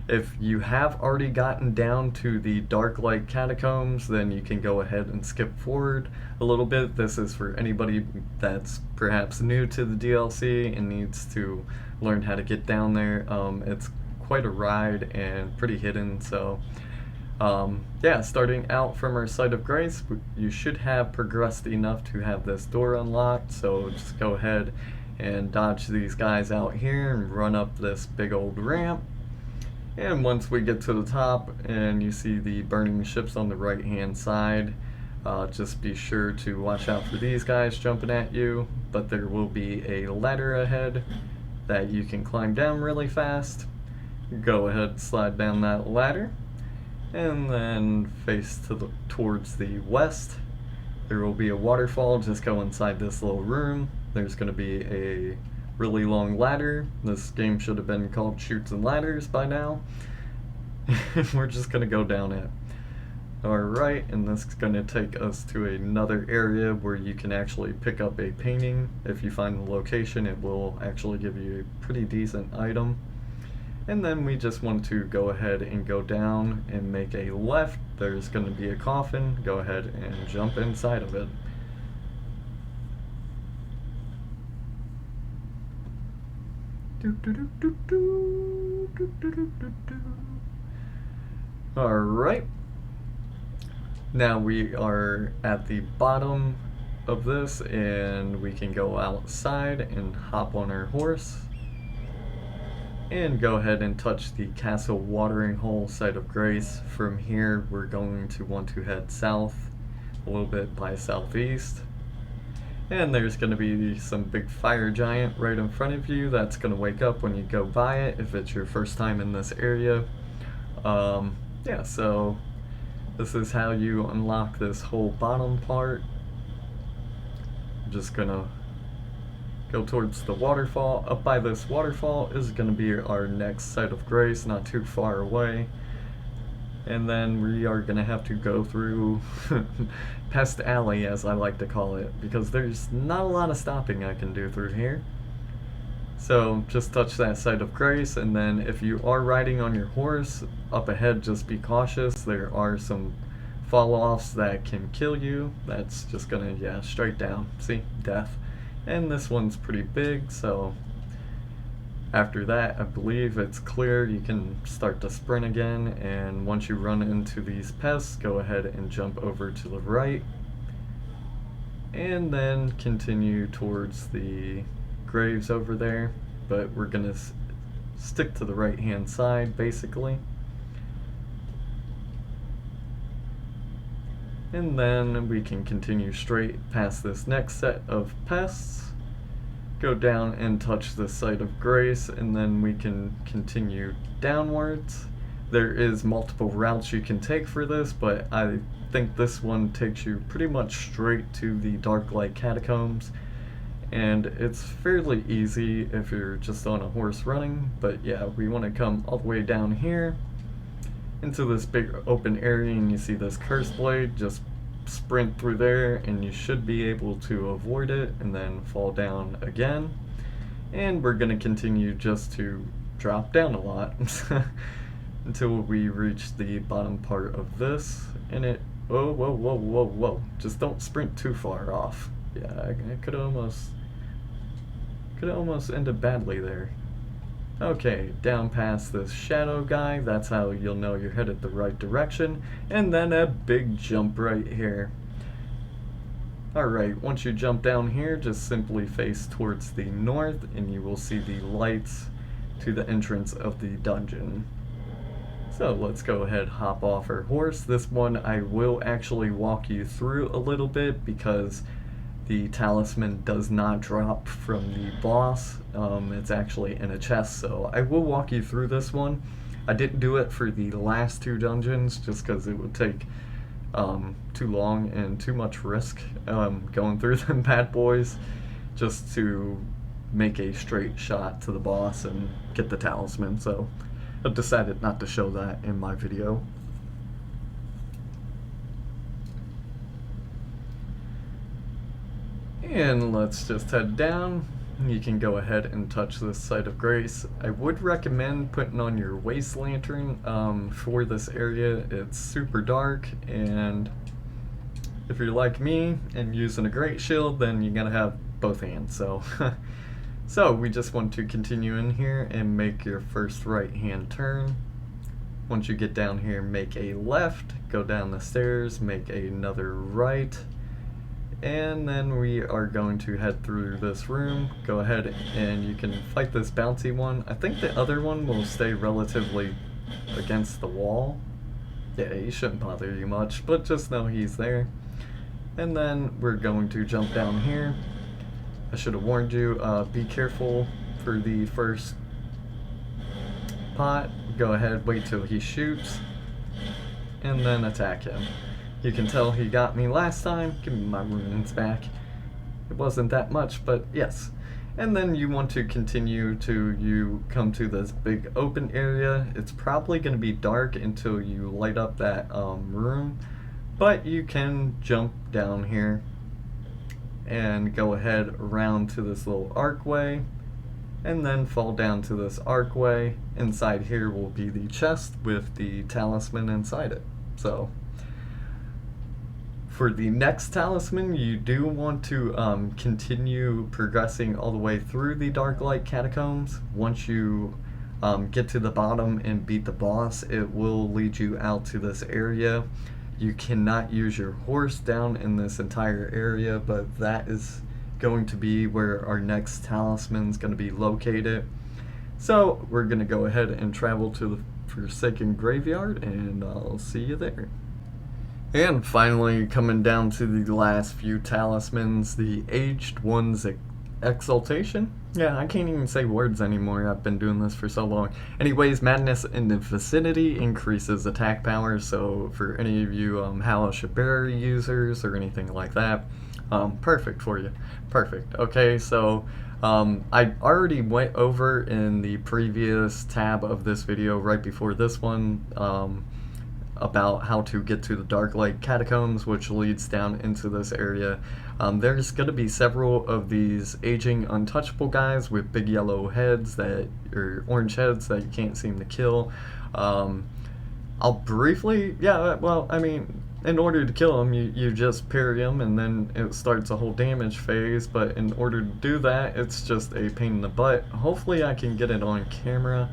If you have already gotten down to the Darklight Catacombs, then you can go ahead and skip forward a little bit. This is for anybody that's perhaps new to the DLC and needs to learn how to get down there. It's quite a ride and pretty hidden, so yeah, starting out from our site of grace, you should have progressed enough to have this door unlocked, so just go ahead and dodge these guys out here and run up this big old ramp. And once we get to the top and you see the burning ships on the right hand side, just be sure to watch out for these guys jumping at you, but there will be a ladder ahead that you can climb down really fast. Go ahead, slide down that ladder, and then face towards the west. There will be a waterfall. Just go inside this little room. There's going to be a really long ladder. This game should have been called Chutes and Ladders by now. We're just going to go down it. Alright, and this is going to take us to another area where you can actually pick up a painting. If you find the location, it will actually give you a pretty decent item. And then we just want to go ahead and go down and make a left. There's going to be a coffin. Go ahead and jump inside of it. Alright. Now we are at the bottom of this, and we can go outside and hop on our horse and go ahead and touch the Castle Watering Hole Site of Grace. From here we're going to want to head south a little bit by southeast, and there's going to be some big fire giant right in front of you that's going to wake up when you go by it if it's your first time in this area. Yeah, so this is how you unlock this whole bottom part. I'm just gonna go towards the waterfall. Up by this waterfall is gonna be our next site of grace, not too far away. And then we are gonna have to go through Pest Alley, as I like to call it, because there's not a lot of stopping I can do through here. So just touch that site of grace, and then if you are riding on your horse, up ahead just be cautious. There are some fall-offs that can kill you. That's just gonna, yeah, straight down. See? Death. And this one's pretty big, so after that, I believe it's clear. You can start to sprint again, and once you run into these pests, go ahead and jump over to the right, and then continue towards the graves over there, but we're gonna stick to the right hand side basically. And then we can continue straight past this next set of pests, go down and touch the site of grace, and then we can continue downwards. There is multiple routes you can take for this, but I think this one takes you pretty much straight to the Darklight Catacombs, and it's fairly easy if you're just on a horse running. But yeah, we want to come all the way down here into this big open area, and you see this curse blade. Just sprint through there and you should be able to avoid it and then fall down again. And we're going to continue just to drop down a lot until we reach the bottom part of this, and it, whoa, whoa, whoa, whoa, whoa, just don't sprint too far off. Yeah, it could almost ended badly there. Okay, down past this shadow guy, that's how you'll know you're headed the right direction, and then a big jump right here. Alright, once you jump down here, just simply face towards the north, and you will see the lights to the entrance of the dungeon. So let's go ahead, hop off our horse. This one I will actually walk you through a little bit because the talisman does not drop from the boss. It's actually in a chest, so I will walk you through this one. I didn't do it for the last two dungeons just because it would take too long and too much risk going through them bad boys just to make a straight shot to the boss and get the talisman, so I've decided not to show that in my video. And let's just head down. You can go ahead and touch this site of grace. I would recommend putting on your waist lantern for this area. It's super dark, and if you're like me and using a great shield, then you're gonna have both hands. So so we just want to continue in here and make your first right hand turn. Once you get down here, make a left, go down the stairs, make another right, and then we are going to head through this room. Go ahead and you can fight this bouncy one. I think the other one will stay relatively against the wall. Yeah, he shouldn't bother you much, but just know he's there. And then we're going to jump down here. I should have warned you, be careful for the first pot. Go ahead, wait till he shoots, and then attack him. You can tell he got me last time. Give me my runes back. It wasn't that much, but yes. And then you want to continue to, you come to this big open area. It's probably going to be dark until you light up that room, but you can jump down here and go ahead around to this little archway, and then fall down to this archway. Inside here will be the chest with the talisman inside it. So for the next talisman, you do want to continue progressing all the way through the Darklight Catacombs. Once you get to the bottom and beat the boss, it will lead you out to this area. You cannot use your horse down in this entire area, but that is going to be where our next talisman is going to be located. So we're going to go ahead and travel to the Forsaken Graveyard, and I'll see you there. And finally, coming down to the last few talismans, the Aged One's Exaltation. Yeah, I can't even say words anymore. I've been doing this for so long. Anyways, Madness in the Vicinity increases attack power, so for any of you Hala users or anything like that, perfect for you. Perfect. Okay, so I already went over in the previous tab of this video, right before this one, about how to get to the Dark Lake Catacombs, which leads down into this area. There's going to be several of these aging untouchable guys with big yellow heads or orange heads that you can't seem to kill. I'll briefly, well, I mean, in order to kill them, you just parry them, and then it starts a whole damage phase, but in order to do that, it's just a pain in the butt. Hopefully I can get it on camera.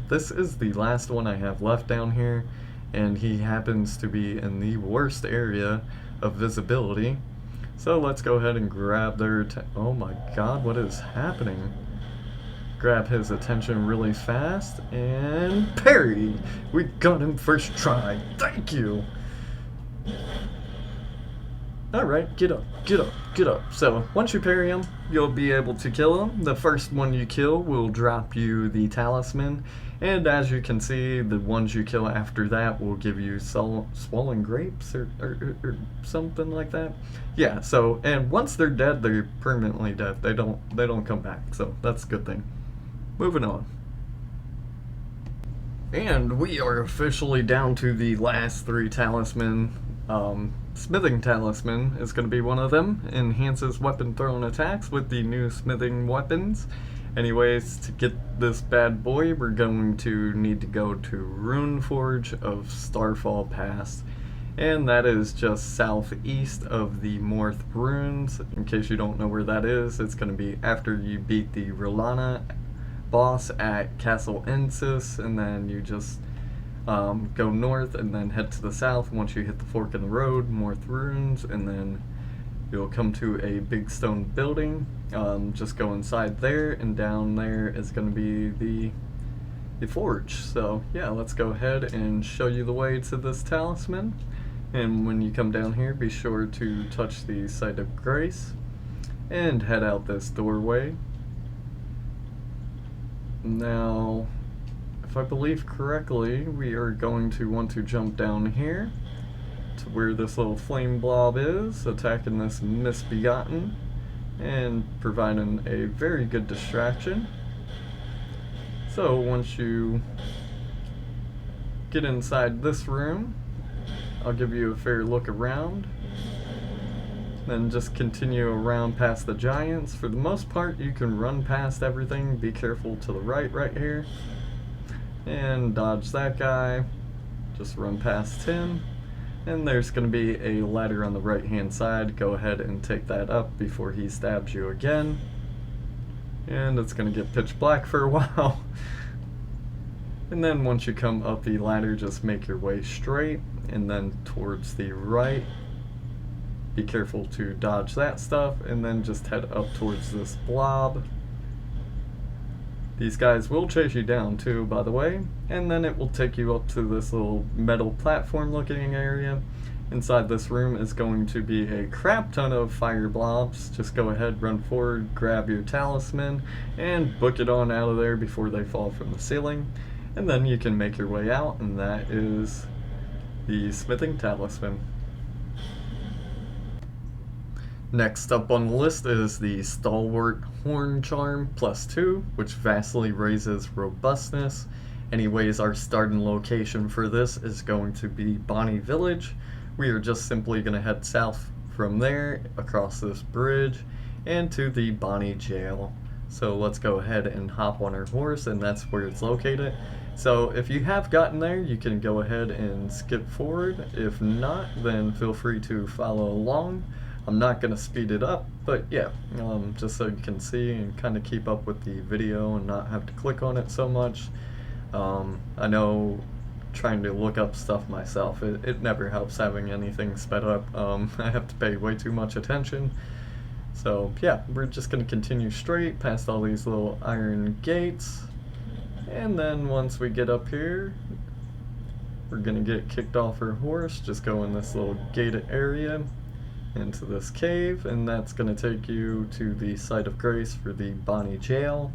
This is the last one I have left down here, and he happens to be in the worst area of visibility. So let's go ahead and grab their oh my god, what is happening? Grab his attention really fast, and parry! We got him first try, thank you! Alright, get up, get up, get up. So, once you parry him, you'll be able to kill him. The first one you kill will drop you the talisman, and as you can see, the ones you kill after that will give you swollen grapes or something like that. Yeah, so, and once they're dead, they're permanently dead. They don't come back, so that's a good thing. Moving on. And we are officially down to the last three talisman. Smithing Talisman is going to be one of them. Enhances weapon thrown attacks with the new smithing weapons. Anyways, to get this bad boy, we're going to need to go to Runeforge of Starfall Pass. And that is just southeast of the Morth Runes. In case you don't know where that is, it's going to be after you beat the Rellana boss at Castle Ensis, and then you just go north and then head to the south. Once you hit the fork in the road, Morth Runes, and then you'll come to a big stone building. Just go inside there, and down there is going to be the forge. So yeah, let's go ahead and show you the way to this talisman. And when you come down here, be sure to touch the Site of Grace and head out this doorway. Now, if I believe correctly, we are going to want to jump down here to where this little flame blob is, attacking this Misbegotten and providing a very good distraction. So once you get inside this room, I'll give you a fair look around. Then just continue around past the giants. For the most part, you can run past everything. Be careful to the right here. And dodge that guy. Just run past him. And there's going to be a ladder on the right hand side. Go ahead and take that up before he stabs you again. And it's going to get pitch black for a while. And then once you come up the ladder, just make your way straight and then towards the right. Be careful to dodge that stuff, and then just head up towards this blob. These guys will chase you down too, by the way, and then it will take you up to this little metal platform looking area. Inside this room is going to be a crap ton of fire blobs. Just go ahead, run forward, grab your talisman, and book it on out of there before they fall from the ceiling. And then you can make your way out, and that is the Smithing Talisman. Next up on the list is the Stalwart Horn Charm +2, which vastly raises robustness. Anyways, our starting location for this is going to be Bonnie Village. We are just simply going to head south from there, across this bridge, and to the Bonnie Jail. So let's go ahead and hop on our horse, and that's where it's located. So if you have gotten there, you can go ahead and skip forward. If not, then feel free to follow along. I'm not going to speed it up, but yeah, just so you can see and kind of keep up with the video and not have to click on it so much. I know trying to look up stuff myself. It never helps having anything sped up. I have to pay way too much attention. So yeah, we're just going to continue straight past all these little iron gates. And then once we get up here, we're going to get kicked off our horse. Just go in this little gated area into this cave, and that's going to take you to the site of grace for the Bonnie jail.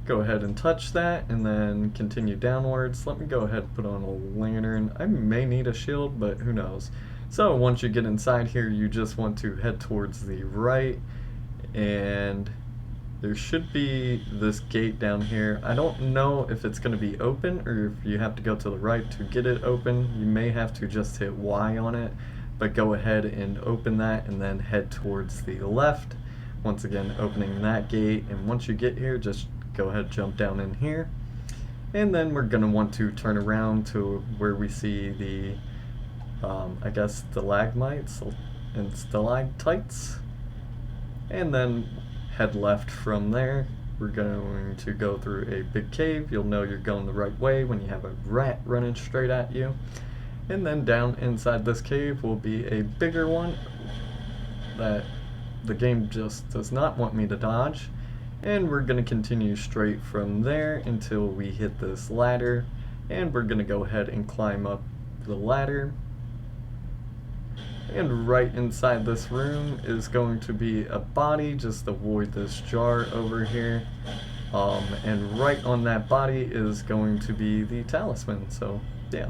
Go ahead and touch that, and then continue downwards. Let me go ahead and put on a lantern. I may need a shield, but who knows. So once you get inside here, you just want to head towards the right, and there should be this gate down here. I don't know if it's going to be open or if you have to go to the right to get it open. You may have to just hit Y on it, but go ahead and open that and then head towards the left. Once again, opening that gate, and once you get here, just go ahead, jump down in here. And then we're going to want to turn around to where we see the, I guess, stalagmites and stalactites. And then head left from there. We're going to go through a big cave. You'll know you're going the right way when you have a rat running straight at you. And then down inside this cave will be a bigger one that the game just does not want me to dodge. And we're going to continue straight from there until we hit this ladder. And we're going to go ahead and climb up the ladder. And right inside this room is going to be a body. Just avoid this jar over here. And right on that body is going to be the talisman. So, yeah.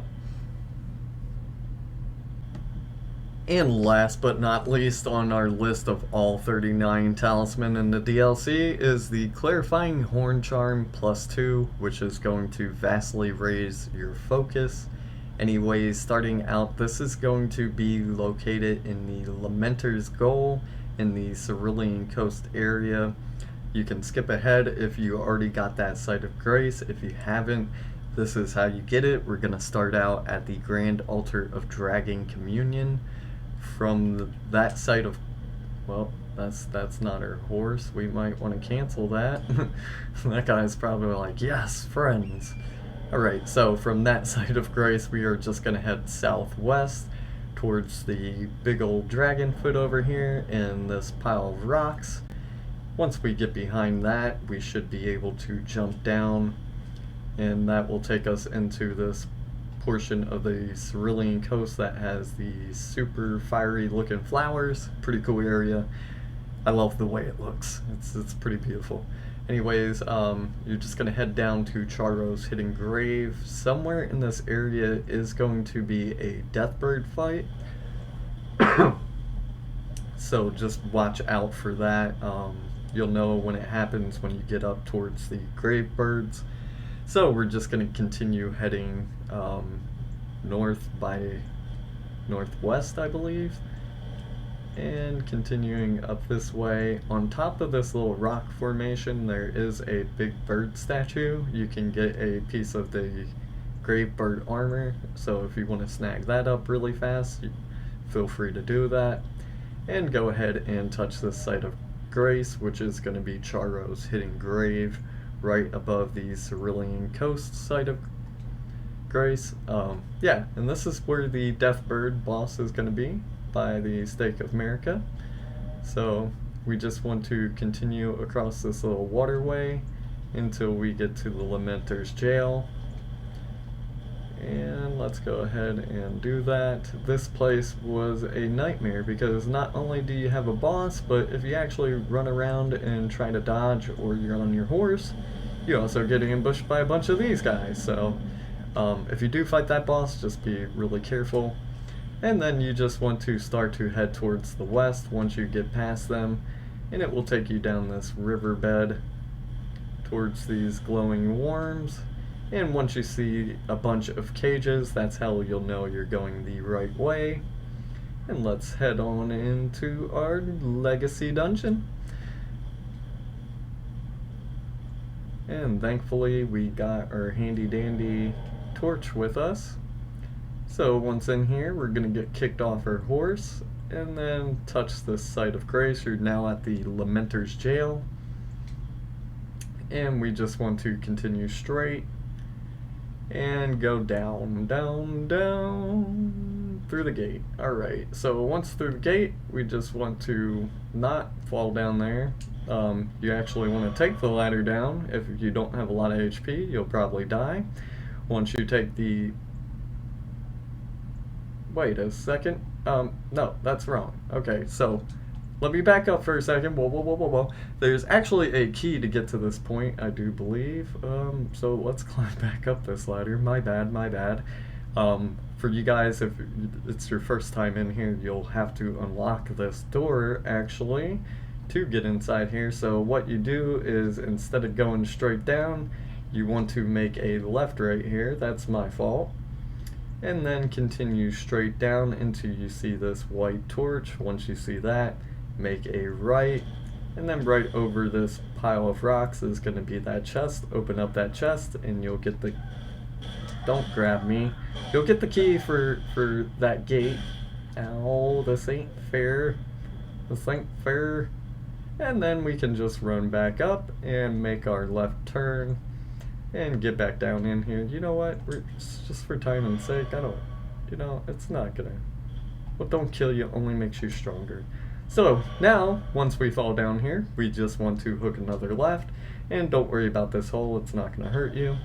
And last but not least on our list of all 39 talisman in the DLC is the Clarifying Horn Charm +2, which is going to vastly raise your focus. Anyways, starting out, this is going to be located in the Lamenter's Goal in the Cerulean Coast area. You can skip ahead if you already got that Site of Grace. If you haven't, this is how you get it. We're going to start out at the Grand Altar of Dragon Communion. From that site of, well, that's not our horse. We might want to cancel that. That guy's probably like, yes, friends. Alright, so from that site of grace, we are just going to head southwest towards the big old dragon foot over here in this pile of rocks. Once we get behind that, we should be able to jump down, and that will take us into this portion of the Cerulean Coast that has the super fiery looking flowers. Pretty cool area. I love the way it looks. It's pretty beautiful. Anyways, you're just going to head down to Charo's Hidden Grave. Somewhere in this area is going to be a Deathbird fight. So just watch out for that. You'll know when it happens when you get up towards the grave birds. So we're just going to continue heading north by northwest, I believe. And continuing up this way, on top of this little rock formation, there is a big bird statue. You can get a piece of the grave bird armor, so if you want to snag that up really fast, feel free to do that. And go ahead and touch this Site of Grace, which is going to be Charo's Hidden Grave, right above the Cerulean Coast Site of Grace. Yeah, and this is where the Deathbird boss is going to be, by the Stake of America. So we just want to continue across this little waterway until we get to the Lamenter's Jail. And let's go ahead and do that. This place was a nightmare because not only do you have a boss, but if you actually run around and try to dodge or you're on your horse, you also get ambushed by a bunch of these guys. So if you do fight that boss, just be really careful. And then you just want to start to head towards the west once you get past them, and it will take you down this riverbed towards these glowing worms. And once you see a bunch of cages, that's how you'll know you're going the right way. And let's head on into our legacy dungeon. And thankfully we got our handy dandy torch with us. So once in here, we're going to get kicked off our horse and then touch this Site of Grace. You're now at the Lamenter's Jail. And we just want to continue straight. and go down, down, down through the gate. Alright, so once through the gate, we just want to not fall down there. You actually want to take the ladder down. If you don't have a lot of HP, you'll probably die. Once you take the... Wait a second. No, that's wrong. Okay, so let me back up for a second. Whoa, whoa, whoa, whoa, whoa. There's actually a key to get to this point, I do believe. So let's climb back up this ladder. My bad, my bad. For you guys, if it's your first time in here, you'll have to unlock this door, actually, to get inside here. So what you do is, instead of going straight down, you want to make a left right here. That's my fault. And then continue straight down until you see this white torch. Once you see that, make a right, and then right over this pile of rocks is going to be that chest. Open up that chest and you'll get the... Don't grab me. You'll get the key for that gate. Ow, this ain't fair. This ain't fair. And then we can just run back up and make our left turn and get back down in here. You know what? We're just for time and sake, I don't, it's not gonna... What don't kill you only makes you stronger. So now, once we fall down here, we just want to hook another left, and don't worry about this hole, it's not gonna hurt you.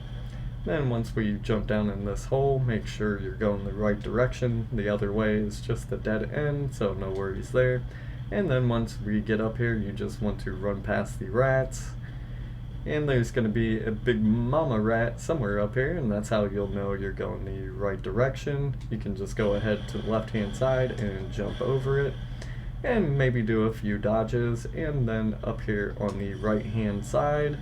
Then once we jump down in this hole, make sure you're going the right direction. The other way is just a dead end, so no worries there. And then once we get up here, you just want to run past the rats. And there's going to be a big mama rat somewhere up here, and that's how you'll know you're going the right direction. You can just go ahead to the left-hand side and jump over it, and maybe do a few dodges. And then up here on the right-hand side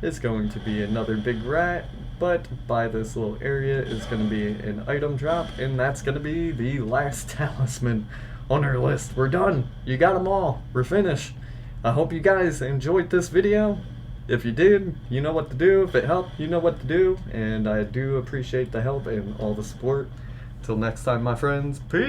is going to be another big rat, but by this little area is going to be an item drop, and that's going to be the last talisman on our list. We're done. You got them all. We're finished. I hope you guys enjoyed this video. If you did, you know what to do. If it helped, you know what to do. And I do appreciate the help and all the support. Till next time, my friends. Peace!